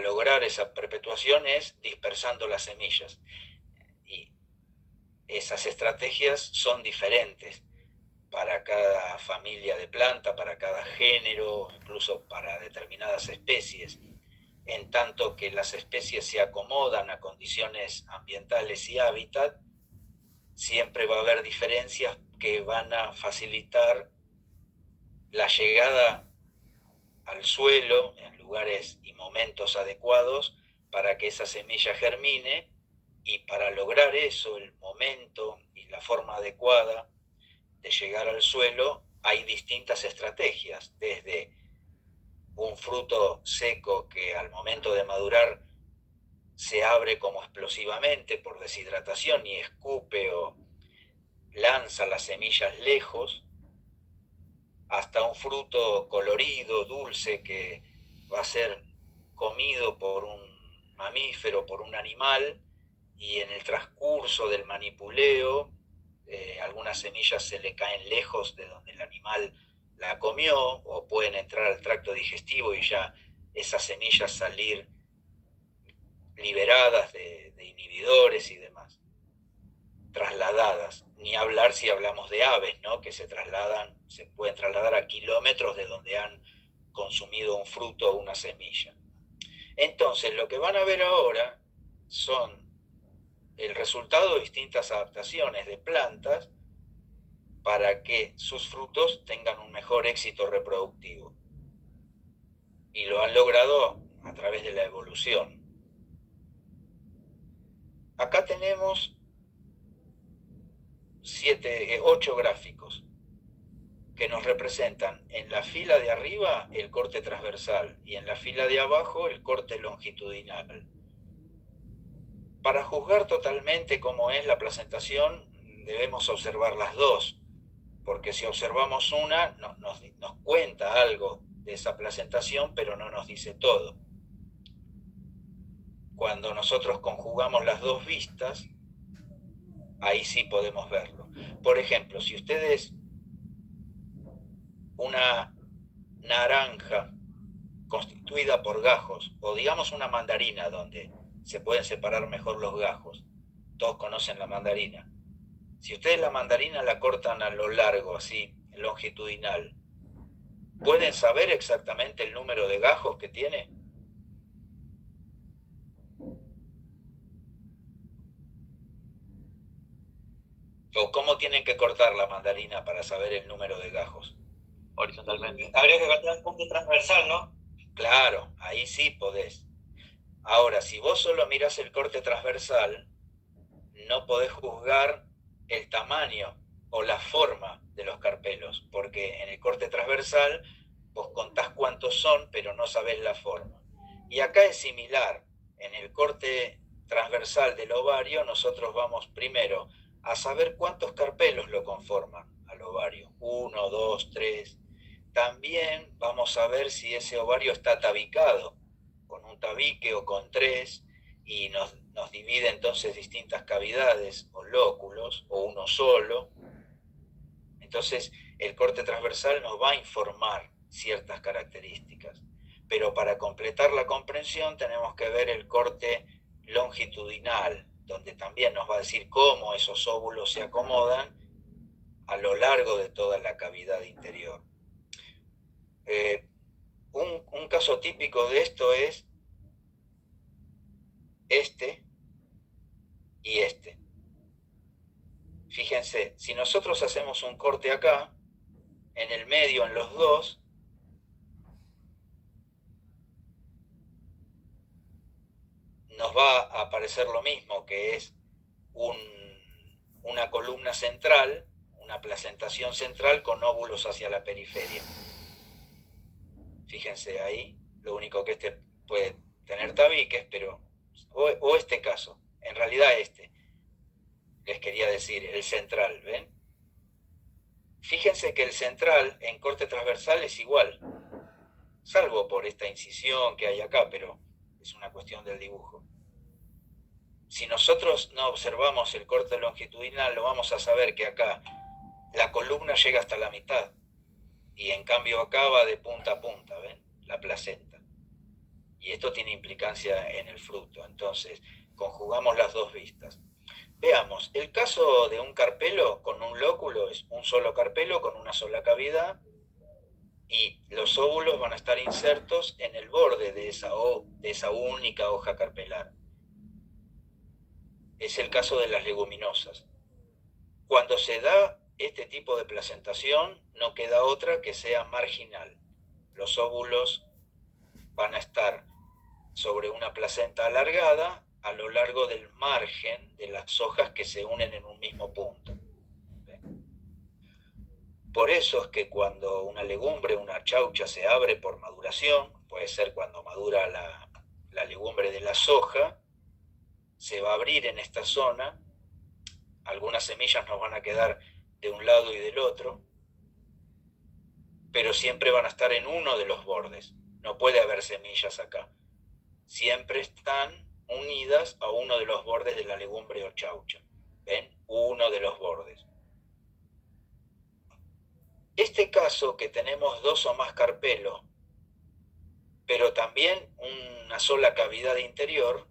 lograr esa perpetuación es dispersando las semillas. Y esas estrategias son diferentes para cada familia de planta, para cada género, incluso para determinadas especies, en tanto que las especies se acomodan a condiciones ambientales y hábitat, siempre va a haber diferencias que van a facilitar la llegada al suelo en lugares y momentos adecuados para que esa semilla germine, y para lograr eso, el momento y la forma adecuada de llegar al suelo, hay distintas estrategias, desde un fruto seco que al momento de madurar se abre como explosivamente por deshidratación y escupe o lanza las semillas lejos, hasta un fruto colorido, dulce, que va a ser comido por un mamífero, por un animal, y en el transcurso del manipuleo, algunas semillas se le caen lejos de donde el animal la comió, o pueden entrar al tracto digestivo y ya esas semillas salir liberadas de inhibidores y demás, trasladadas. Ni hablar si hablamos de aves, ¿no? Que se pueden trasladar a kilómetros de donde han consumido un fruto o una semilla. Entonces, lo que van a ver ahora son el resultado de distintas adaptaciones de plantas para que sus frutos tengan un mejor éxito reproductivo. Y lo han logrado a través de la evolución. Acá tenemos 8 gráficos que nos representan en la fila de arriba el corte transversal y en la fila de abajo el corte longitudinal. Para juzgar totalmente cómo es la placentación, debemos observar las dos, porque si observamos una, nos cuenta algo de esa placentación, pero no nos dice todo. Cuando nosotros conjugamos las dos vistas, ahí sí podemos verlo. Por ejemplo, si ustedes una naranja constituida por gajos, o digamos una mandarina donde se pueden separar mejor los gajos, todos conocen la mandarina. Si ustedes la mandarina la cortan a lo largo, así, longitudinal, ¿pueden saber exactamente el número de gajos que tiene? ¿O cómo tienen que cortar la mandarina para saber el número de gajos? Horizontalmente. Habría que cortar un punto transversal, ¿no? Claro, ahí sí podés. Ahora, si vos solo mirás el corte transversal, no podés juzgar el tamaño o la forma de los carpelos, porque en el corte transversal vos contás cuántos son, pero no sabés la forma. Y acá es similar. En el corte transversal del ovario nosotros vamos primero a saber cuántos carpelos lo conforman al ovario. 1, 2, 3. También vamos a ver si ese ovario está tabicado, con un tabique o con 3, y nos divide entonces distintas cavidades o lóculos, o uno solo. Entonces el corte transversal nos va a informar ciertas características. Pero para completar la comprensión tenemos que ver el corte longitudinal, donde también nos va a decir cómo esos óvulos se acomodan a lo largo de toda la cavidad interior. Un caso típico de esto es este y este. Fíjense, si nosotros hacemos un corte acá, en el medio, en los dos, nos va a aparecer lo mismo, que es una columna central, una placentación central con óvulos hacia la periferia. Fíjense ahí, lo único que este puede tener tabiques, pero, o este caso, en realidad este, les quería decir, el central, ¿ven? Fíjense que el central en corte transversal es igual, salvo por esta incisión que hay acá, pero es una cuestión del dibujo. Si nosotros no observamos el corte longitudinal, lo vamos a saber que acá la columna llega hasta la mitad, y en cambio acá va de punta a punta, ¿ven? La placenta. Y esto tiene implicancia en el fruto. Entonces, conjugamos las dos vistas. Veamos, el caso de un carpelo con un lóculo es un solo carpelo con una sola cavidad, y los óvulos van a estar insertos en el borde de esa única hoja carpelar. Es el caso de las leguminosas. Cuando se da este tipo de placentación, no queda otra que sea marginal. Los óvulos van a estar sobre una placenta alargada a lo largo del margen de las hojas que se unen en un mismo punto. Por eso es que cuando una legumbre, una chaucha, se abre por maduración, puede ser cuando madura la legumbre de la soja, se va a abrir en esta zona, algunas semillas nos van a quedar de un lado y del otro, pero siempre van a estar en uno de los bordes. No puede haber semillas acá. Siempre están unidas a uno de los bordes de la legumbre o chaucha. ¿Ven? Uno de los bordes. Este caso que tenemos dos o más carpelos, pero también una sola cavidad interior,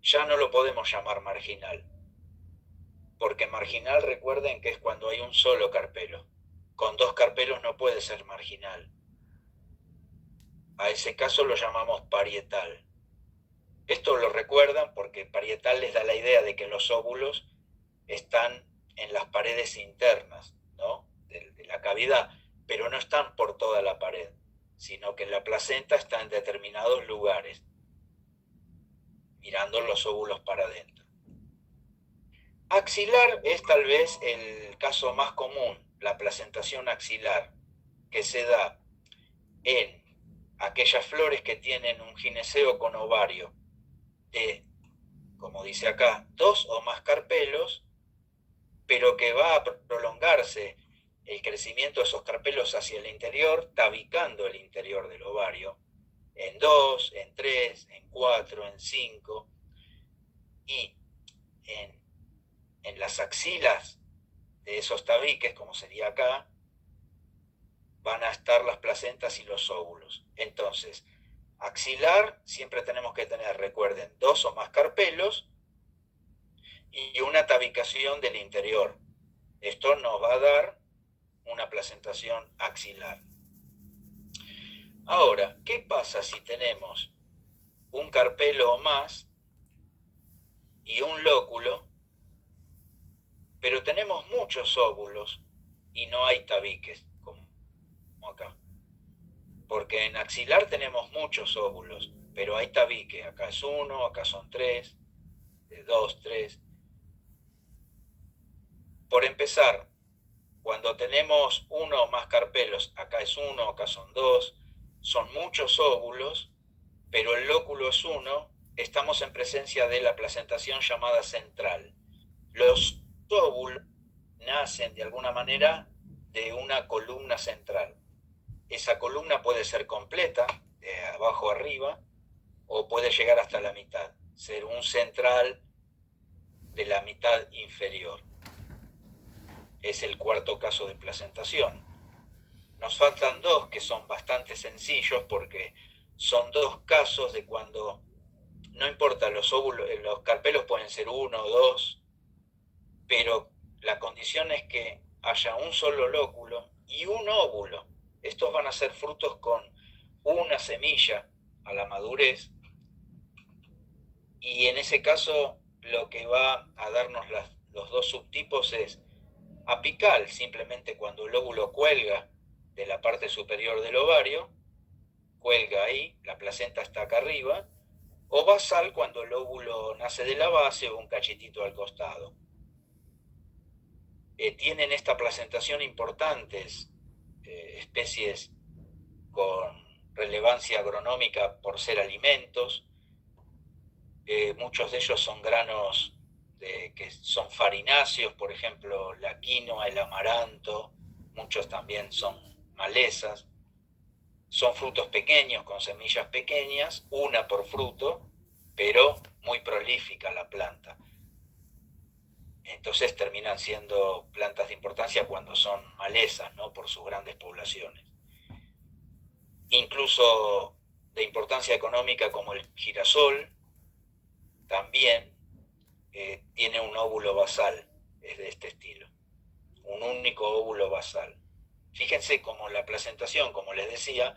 ya no lo podemos llamar marginal. Porque marginal, recuerden que es cuando hay un solo carpelo. Con dos carpelos no puede ser marginal. A ese caso lo llamamos parietal. Esto lo recuerdan porque parietal les da la idea de que los óvulos están en las paredes internas, ¿no? de la cavidad, pero no están por toda la pared, sino que la placenta está en determinados lugares, mirando los óvulos para adentro. Axilar es tal vez el caso más común, la placentación axilar, que se da en aquellas flores que tienen un gineceo con ovario de, como dice acá, dos o más carpelos, pero que va a prolongarse el crecimiento de esos carpelos hacia el interior, tabicando el interior del ovario, en 2, en 3, en 4, en 5, y en las axilas de esos tabiques, como sería acá, van a estar las placentas y los óvulos. Entonces, axilar siempre tenemos que tener, recuerden, dos o más carpelos y una tabicación del interior. Esto nos va a dar una placentación axilar. Ahora, ¿qué pasa si tenemos un carpelo o más y un lóculo, pero tenemos muchos óvulos y no hay tabiques, como acá? Porque en axilar tenemos muchos óvulos, pero hay tabique. Acá es 1, acá son 3. 2, 3. Por empezar, cuando tenemos uno o más carpelos, acá es uno, acá son dos, son muchos óvulos, pero el lóculo es uno, estamos en presencia de la placentación llamada central. Los óvulos nacen de alguna manera de una columna central. Esa columna puede ser completa, de abajo a arriba, o puede llegar hasta la mitad, ser un central de la mitad inferior. Es el cuarto caso de placentación. Nos faltan dos que son bastante sencillos porque son dos casos de cuando, no importa, los óvulos, los carpelos pueden ser uno o dos, pero la condición es que haya un solo lóculo y un óvulo. Estos van a ser frutos con una semilla a la madurez, y en ese caso lo que va a darnos los dos subtipos es apical, simplemente cuando el óvulo cuelga de la parte superior del ovario, cuelga ahí, la placenta está acá arriba, o basal cuando el óvulo nace de la base o un cachitito al costado. Tienen esta placentación importantes especies con relevancia agronómica por ser alimentos. Muchos de ellos son granos que son farináceos, por ejemplo, la quinoa, el amaranto, muchos también son malezas. Son frutos pequeños, con semillas pequeñas, una por fruto, pero muy prolífica la planta. Entonces terminan siendo plantas de importancia cuando son malezas, ¿no? Por sus grandes poblaciones. Incluso de importancia económica como el girasol, también tiene un óvulo basal, es de este estilo, un único óvulo basal. Fíjense cómo la placentación, como les decía,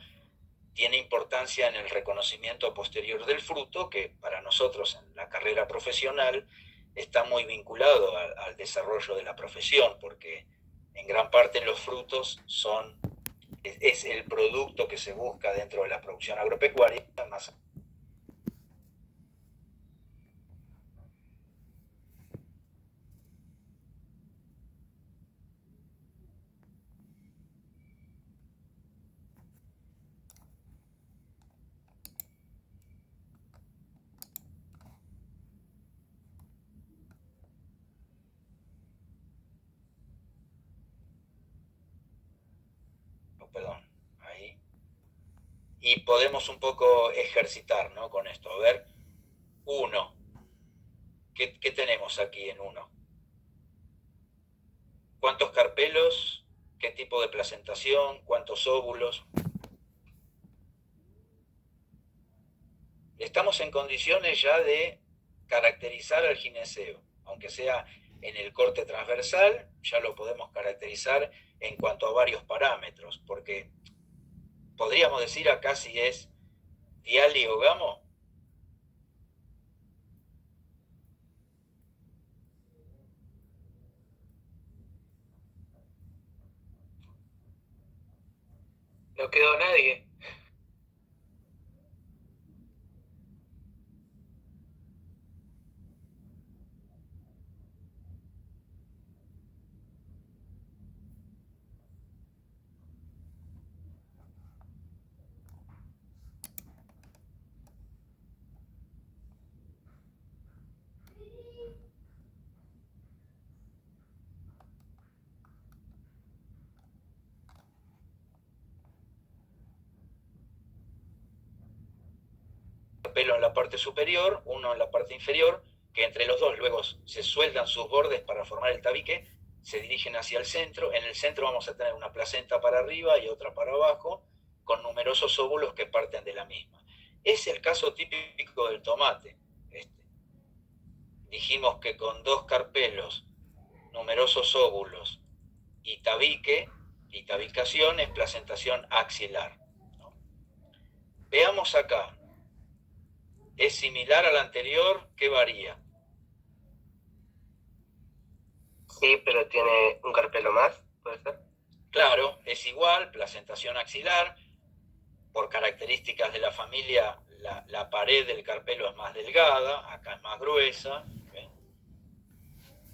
tiene importancia en el reconocimiento posterior del fruto, que para nosotros en la carrera profesional está muy vinculado al desarrollo de la profesión, porque en gran parte los frutos es el producto que se busca dentro de la producción agropecuaria, más. Perdón, ahí. Y podemos un poco ejercitar, ¿no? Con esto. A ver, uno. ¿Qué tenemos aquí en uno? ¿Cuántos carpelos? ¿Qué tipo de placentación? ¿Cuántos óvulos? Estamos en condiciones ya de caracterizar al gineceo, aunque sea en el corte transversal, ya lo podemos caracterizar en cuanto a varios parámetros, porque podríamos decir acá si es dialigamo. No quedó nadie. Pelo en la parte superior, uno en la parte inferior, que entre los dos luego se sueldan sus bordes para formar el tabique, se dirigen hacia el centro. En el centro vamos a tener una placenta para arriba y otra para abajo, con numerosos óvulos que parten de la misma. Es el caso típico del tomate. Dijimos que con dos carpelos, numerosos óvulos y tabique, y tabicación es placentación axilar, ¿no? Veamos acá. ¿Es similar al anterior? ¿Qué varía? Sí, pero tiene un carpelo más, ¿puede ser? Claro, es igual, placentación axilar. Por características de la familia, la pared del carpelo es más delgada, acá es más gruesa.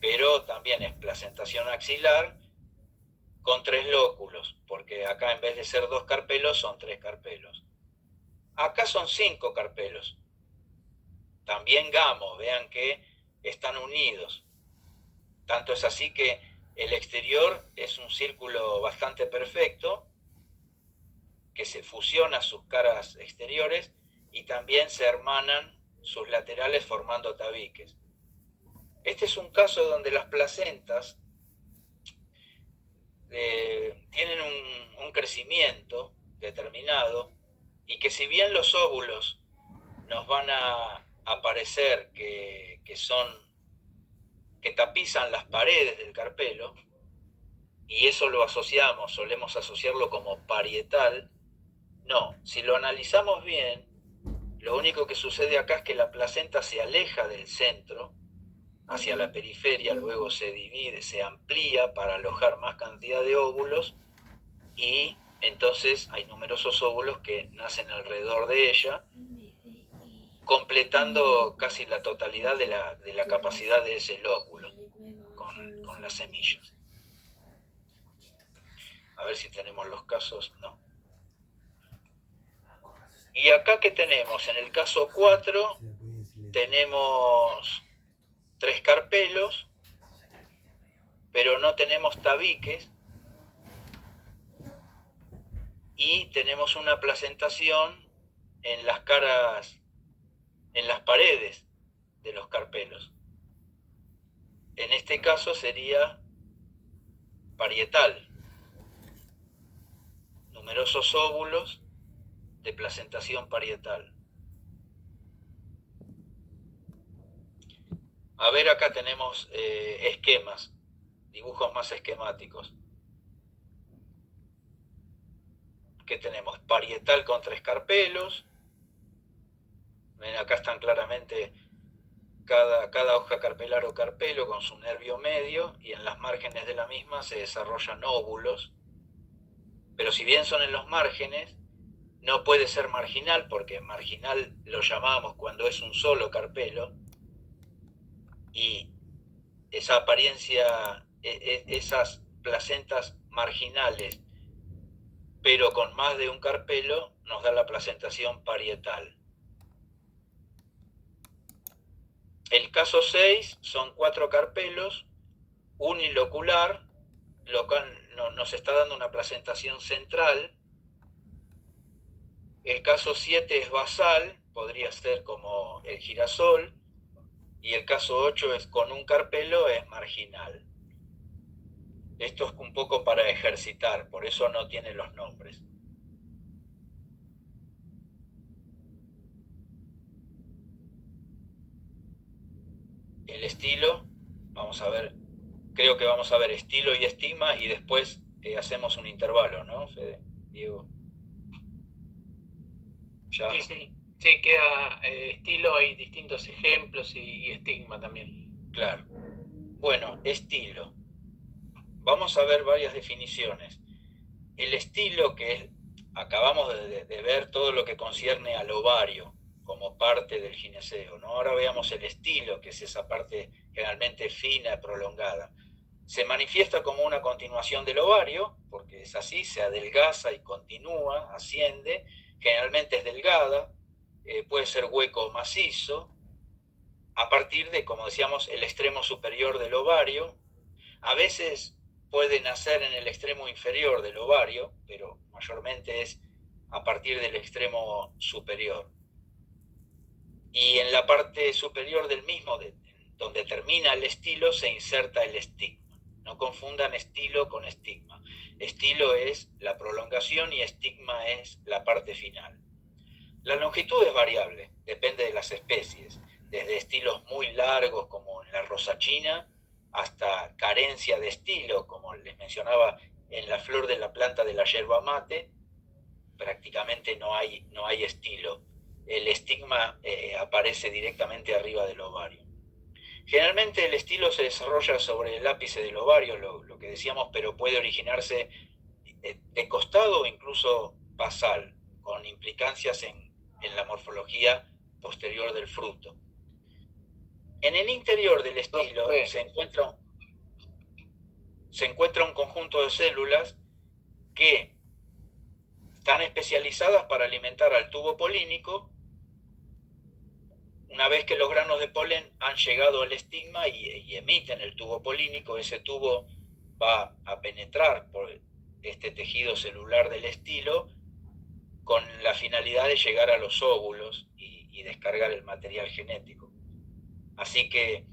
pero también es placentación axilar con 3 lóculos, porque acá en vez de ser 2 carpelos son 3 carpelos. Acá son 5 carpelos. También gamos, vean que están unidos. Tanto es así que el exterior es un círculo bastante perfecto, que se fusiona sus caras exteriores y también se hermanan sus laterales formando tabiques. Este es un caso donde las placentas tienen un crecimiento determinado y que si bien los óvulos nos van a aparecer que tapizan las paredes del carpelo, y eso lo asociamos, solemos asociarlo como parietal. No, si lo analizamos bien, lo único que sucede acá es que la placenta se aleja del centro hacia la periferia, luego se divide, se amplía para alojar más cantidad de óvulos y entonces hay numerosos óvulos que nacen alrededor de ella, completando casi la totalidad de la capacidad de ese lóculo con las semillas. A ver si tenemos los casos, no. Y acá, ¿qué tenemos? En el caso 4 tenemos 3 carpelos, pero no tenemos tabiques, y tenemos una placentación en las caras, en las paredes de los carpelos. En este caso sería parietal. Numerosos óvulos de placentación parietal. A ver, acá tenemos esquemas, dibujos más esquemáticos. ¿Qué tenemos? Parietal con 3 carpelos. Ven, acá están claramente cada hoja carpelar o carpelo con su nervio medio, y en las márgenes de la misma se desarrollan óvulos. Pero si bien son en los márgenes, no puede ser marginal, porque marginal lo llamamos cuando es un solo carpelo, y esa apariencia, esas placentas marginales, pero con más de un carpelo, nos da la placentación parietal. El caso 6 son 4 carpelos, unilocular, lo cual nos está dando una placentación central. El caso 7 es basal, podría ser como el girasol, y el caso 8 es con un carpelo, es marginal. Esto es un poco para ejercitar, por eso no tiene los nombres. El estilo, vamos a ver, creo que vamos a ver estilo y estigma, y después hacemos un intervalo, ¿no, Fede? Diego. Ya. Sí, queda estilo, hay distintos ejemplos y estigma también. Claro. Bueno, estilo. Vamos a ver varias definiciones. El estilo, que es, acabamos de ver todo lo que concierne al ovario como parte del gineceo, ¿no? Ahora veamos el estilo, que es esa parte generalmente fina y prolongada. Se manifiesta como una continuación del ovario, porque es así, se adelgaza y continúa, asciende, generalmente es delgada, puede ser hueco o macizo, a partir de, como decíamos, el extremo superior del ovario. A veces puede nacer en el extremo inferior del ovario, pero mayormente es a partir del extremo superior. Y en la parte superior del mismo, donde termina el estilo, se inserta el estigma. No confundan estilo con estigma. Estilo es la prolongación y estigma es la parte final. La longitud es variable, depende de las especies, desde estilos muy largos como en la rosa china, hasta carencia de estilo, como les mencionaba en la flor de la planta de la yerba mate, prácticamente no hay estilo. El estigma aparece directamente arriba del ovario. Generalmente el estilo se desarrolla sobre el ápice del ovario, lo que decíamos, pero puede originarse de costado o incluso basal, con implicancias en la morfología posterior del fruto. En el interior del estilo Ok. se encuentra un conjunto de células que están especializadas para alimentar al tubo polínico. Una vez que los granos de polen han llegado al estigma y emiten el tubo polínico, ese tubo va a penetrar por este tejido celular del estilo con la finalidad de llegar a los óvulos y descargar el material genético. Así que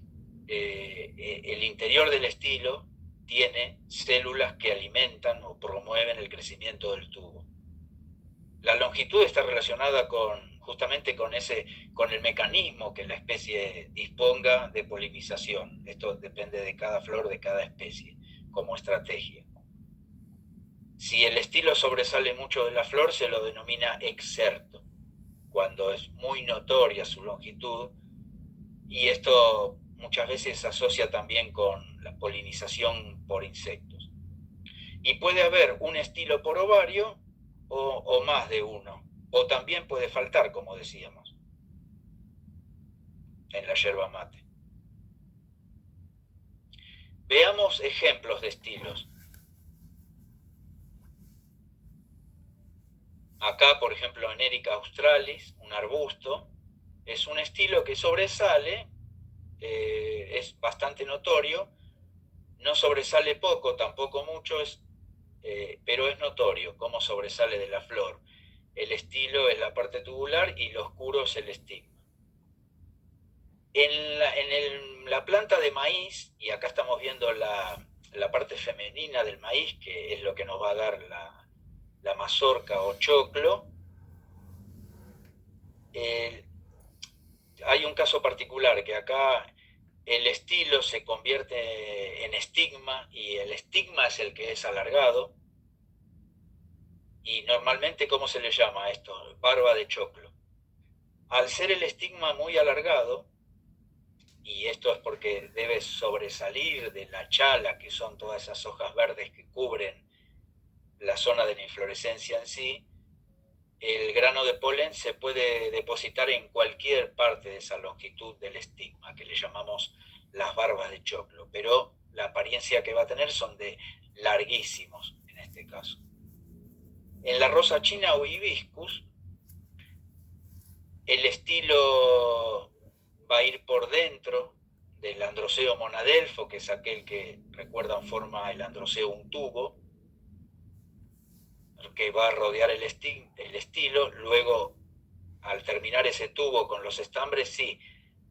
el interior del estilo tiene células que alimentan o promueven el crecimiento del tubo. La longitud está relacionada justamente con el mecanismo que la especie disponga de polinización. Esto depende de cada flor, de cada especie, como estrategia. Si el estilo sobresale mucho de la flor, se lo denomina exerto, cuando es muy notoria su longitud, y esto muchas veces se asocia también con la polinización por insectos. Y puede haber un estilo por ovario o más de uno, o también puede faltar, como decíamos, en la yerba mate. Veamos ejemplos de estilos. Acá, por ejemplo, en Erica australis, un arbusto, es un estilo que sobresale, es bastante notorio, no sobresale poco, tampoco mucho, pero es notorio cómo sobresale de la flor. El estilo es la parte tubular y lo oscuro es el estigma. En la planta de maíz, y acá estamos viendo la parte femenina del maíz, que es lo que nos va a dar la mazorca o choclo, hay un caso particular que acá el estilo se convierte en estigma y el estigma es el que es alargado. Y normalmente, ¿cómo se le llama a esto? Barba de choclo. Al ser el estigma muy alargado, y esto es porque debe sobresalir de la chala, que son todas esas hojas verdes que cubren la zona de la inflorescencia en sí, el grano de polen se puede depositar en cualquier parte de esa longitud del estigma, que le llamamos las barbas de choclo, pero la apariencia que va a tener son de larguísimos en este caso. En la rosa china o hibiscus, el estilo va a ir por dentro del androceo monadelfo, que es aquel que recuerda en forma el androceo un tubo, que va a rodear el estilo. Luego, al terminar ese tubo con los estambres, sí,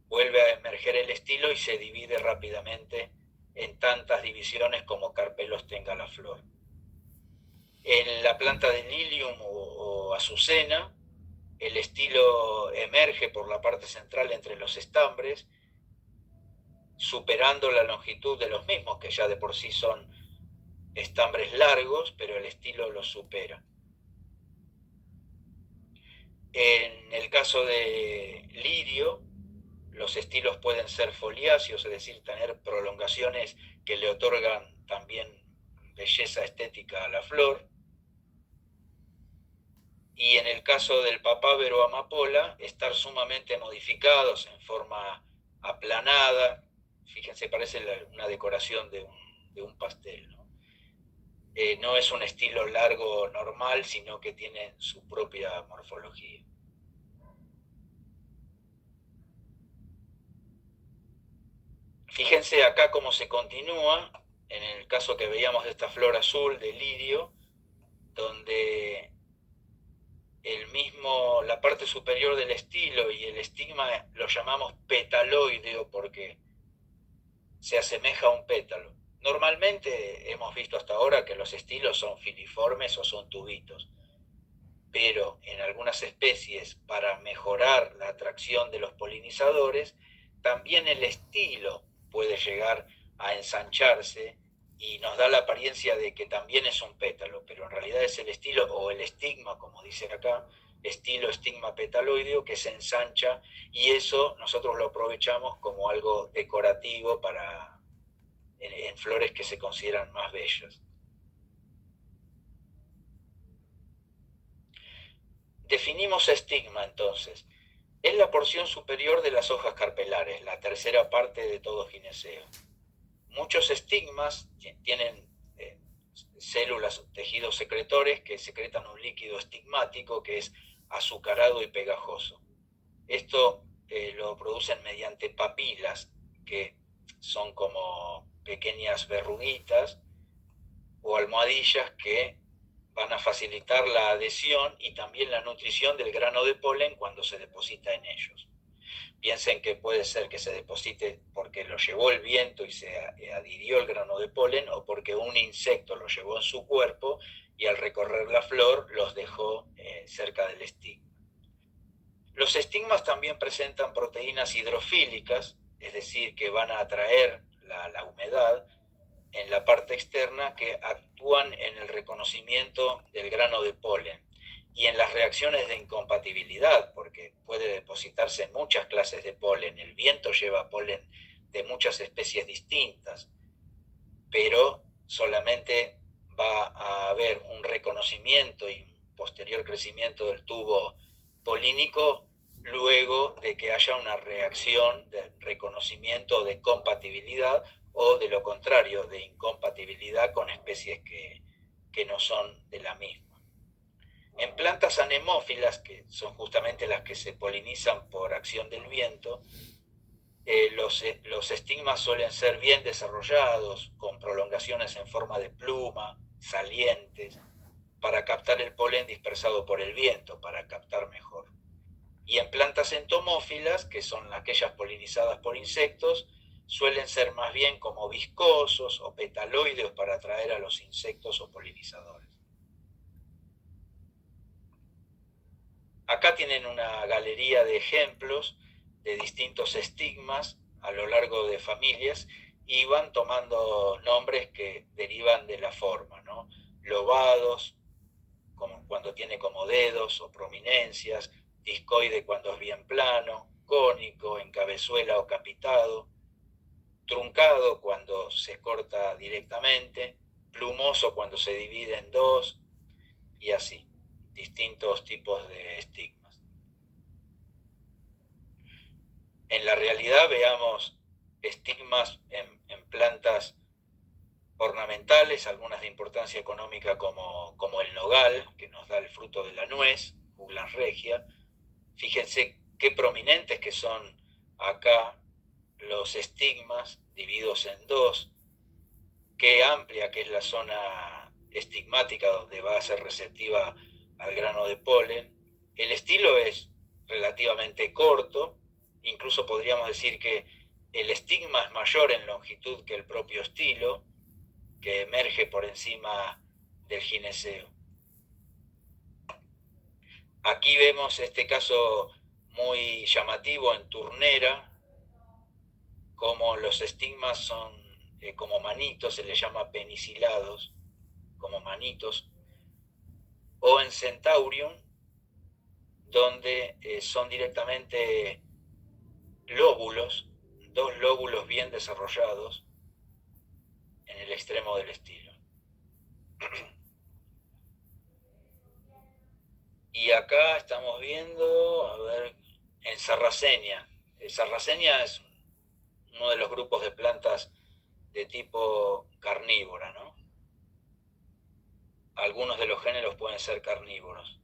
vuelve a emerger el estilo y se divide rápidamente en tantas divisiones como carpelos tenga la flor. En la planta de lilium o azucena, el estilo emerge por la parte central entre los estambres, superando la longitud de los mismos, que ya de por sí son estambres largos, pero el estilo los supera. En el caso de lirio, los estilos pueden ser foliáceos, es decir, tener prolongaciones que le otorgan también belleza estética a la flor. Y en el caso del papávero amapola, estar sumamente modificados en forma aplanada. Fíjense, parece una decoración de un pastel, ¿no? No es un estilo largo normal, sino que tiene su propia morfología. Fíjense acá cómo se continúa, en el caso que veíamos de esta flor azul de lirio, donde la parte superior del estilo y el estigma lo llamamos petaloideo porque se asemeja a un pétalo. Normalmente hemos visto hasta ahora que los estilos son filiformes o son tubitos, pero en algunas especies, para mejorar la atracción de los polinizadores, también el estilo puede llegar a ensancharse y nos da la apariencia de que también es un pétalo, pero en realidad es el estilo o el estigma, como dice acá, estilo estigma petaloideo, que se ensancha, y eso nosotros lo aprovechamos como algo decorativo en flores que se consideran más bellas. Definimos estigma entonces. Es la porción superior de las hojas carpelares, la tercera parte de todo gineceo. Muchos estigmas tienen células, tejidos secretores que secretan un líquido estigmático que es azucarado y pegajoso. Esto lo producen mediante papilas, que son como pequeñas verruguitas o almohadillas que van a facilitar la adhesión y también la nutrición del grano de polen cuando se deposita en ellos. Piensen que puede ser que se deposite porque lo llevó el viento y se adhirió el grano de polen, o porque un insecto lo llevó en su cuerpo y al recorrer la flor los dejó cerca del estigma. Los estigmas también presentan proteínas hidrofílicas, es decir, que van a atraer la humedad en la parte externa, que actúan en el reconocimiento del grano de polen y en las reacciones de incompatibilidad, porque puede depositarse muchas clases de polen. El viento lleva polen de muchas especies distintas, pero solamente va a haber un reconocimiento y un posterior crecimiento del tubo polínico luego de que haya una reacción de reconocimiento de compatibilidad, o de lo contrario, de incompatibilidad con especies que no son de la misma. En plantas anemófilas, que son justamente las que se polinizan por acción del viento, los estigmas suelen ser bien desarrollados, con prolongaciones en forma de pluma, salientes, para captar el polen dispersado por el viento, para captar mejor. Y en plantas entomófilas, que son aquellas polinizadas por insectos, suelen ser más bien como viscosos o petaloides para atraer a los insectos o polinizadores. Acá tienen una galería de ejemplos de distintos estigmas a lo largo de familias, y van tomando nombres que derivan de la forma, ¿no? Lobados, como cuando tiene como dedos o prominencias; discoide cuando es bien plano; cónico, en cabezuela o capitado; truncado cuando se corta directamente; plumoso cuando se divide en dos, y así, distintos tipos de estigmas. En la realidad veamos estigmas en plantas ornamentales, algunas de importancia económica como el nogal, que nos da el fruto de la nuez, Juglan regia. Fíjense qué prominentes que son acá los estigmas divididos en dos, qué amplia que es la zona estigmática donde va a ser receptiva al grano de polen. El estilo es relativamente corto, incluso podríamos decir que el estigma es mayor en longitud que el propio estilo, que emerge por encima del gineceo. Aquí vemos este caso muy llamativo en turnera, como los estigmas son como manitos, se les llama penicilados, como manitos, o en Centaurium, donde son directamente lóbulos, dos lóbulos bien desarrollados en el extremo del estilo. Y acá estamos viendo, a ver, en Sarracenia. Sarracenia es uno de los grupos de plantas de tipo carnívora, ¿no? Algunos de los géneros pueden ser carnívoros.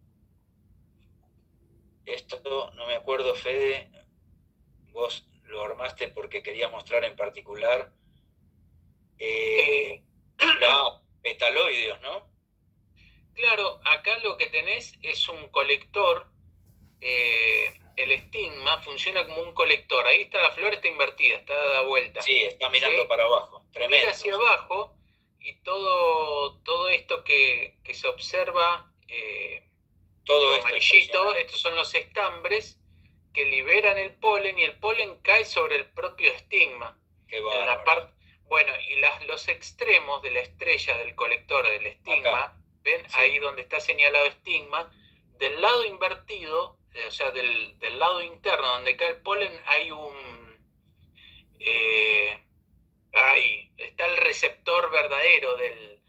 Esto no me acuerdo, Fede, vos lo armaste porque quería mostrar en particular los petaloideos, ¿no? Claro, acá lo que tenés es un colector. El estigma funciona como un colector. Ahí está, la flor está invertida, está dada vuelta. Sí, está mirando ¿sí? para abajo. Tremendo. Mira hacia abajo, y todo esto que se observa, todo amarillito, estos son los estambres que liberan el polen, y el polen cae sobre el propio estigma. Qué bárbaro. Bueno, y los extremos de la estrella del colector del estigma, acá. ¿Ven? Sí. Ahí donde está señalado estigma, del lado invertido, o sea, del lado interno donde cae el polen, hay ahí está el receptor verdadero del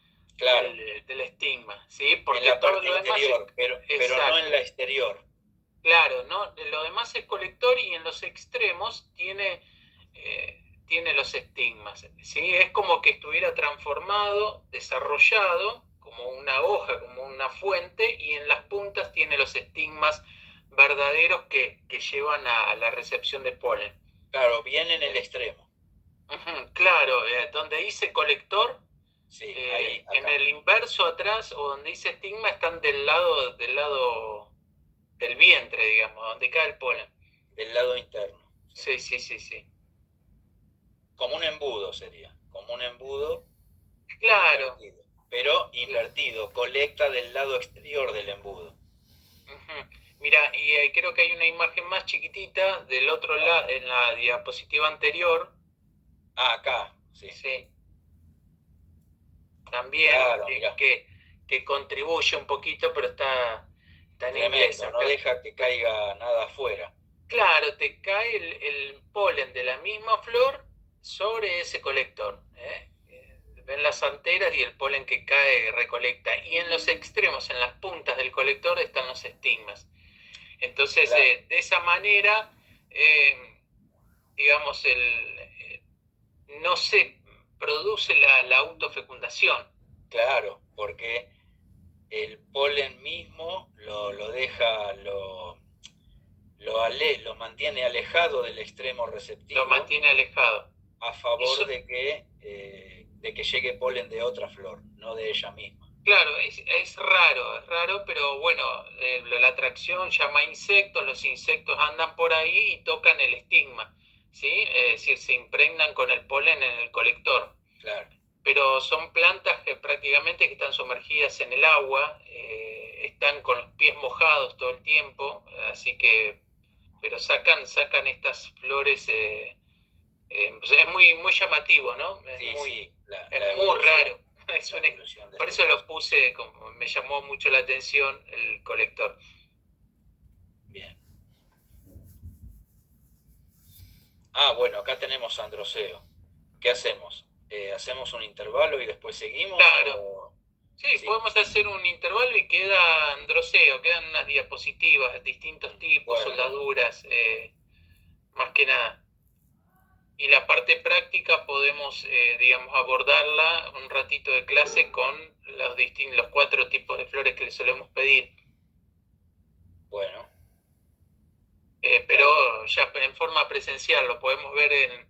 estigma, ¿sí? Porque en la parte todo lo interior, demás pero no en la exterior. Claro, ¿no? Lo demás es colector y en los extremos tiene los estigmas, ¿sí? Es como que estuviera transformado, desarrollado, como una hoja, como una fuente, y en las puntas tiene los estigmas verdaderos que llevan a la recepción de polen. Claro, bien en el extremo. Claro, donde dice colector, Sí, ahí, en acá. el inverso atrás, o donde dice estigma, están del lado del vientre, digamos, donde cae el polen. Del lado interno. Sí. Como un embudo sería. Como un embudo. Claro. Invertido, pero invertido. Colecta del lado exterior del embudo. Mira, y creo que hay una imagen más chiquitita del otro lado, en la diapositiva anterior. Ah, acá, sí. Sí. También, Claro, que contribuye un poquito, pero está en tremendo, inglés. no deja que caiga nada afuera. Claro, te cae el polen de la misma flor sobre ese colector. Ven las anteras y el polen que cae recolecta. Y en los extremos, en las puntas del colector, están los estigmas. Entonces, Claro. de esa manera, digamos, no se produce la autofecundación. Claro, porque el polen mismo lo deja, lo mantiene alejado del extremo receptivo. Lo mantiene alejado. A favor de que llegue polen de otra flor, no de ella misma. Claro, es raro, pero bueno, la atracción llama a insectos, los insectos andan por ahí y tocan el estigma, ¿sí? Es decir, se impregnan con el polen en el colector. Claro. Pero son plantas que prácticamente que están sumergidas en el agua, están con los pies mojados todo el tiempo, así que, pero sacan estas flores, pues es muy llamativo, ¿no? Sí, sí. Es muy raro. Por eso lo puse, como me llamó mucho la atención el colector. Bien. Ah, bueno, acá tenemos androceo. ¿Qué hacemos? ¿Hacemos un intervalo y después seguimos? Claro. Sí, podemos hacer un intervalo y queda androceo, quedan unas diapositivas de distintos tipos, bueno, soldaduras, más que nada. Y la parte práctica podemos, digamos, abordarla un ratito de clase con los 4 tipos de flores que le solemos pedir. Bueno. Pero ya en forma presencial, lo podemos ver en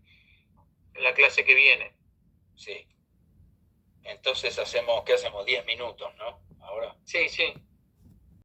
la clase que viene. Sí. Entonces ¿qué hacemos? 10 minutos, ¿no? Ahora. Sí.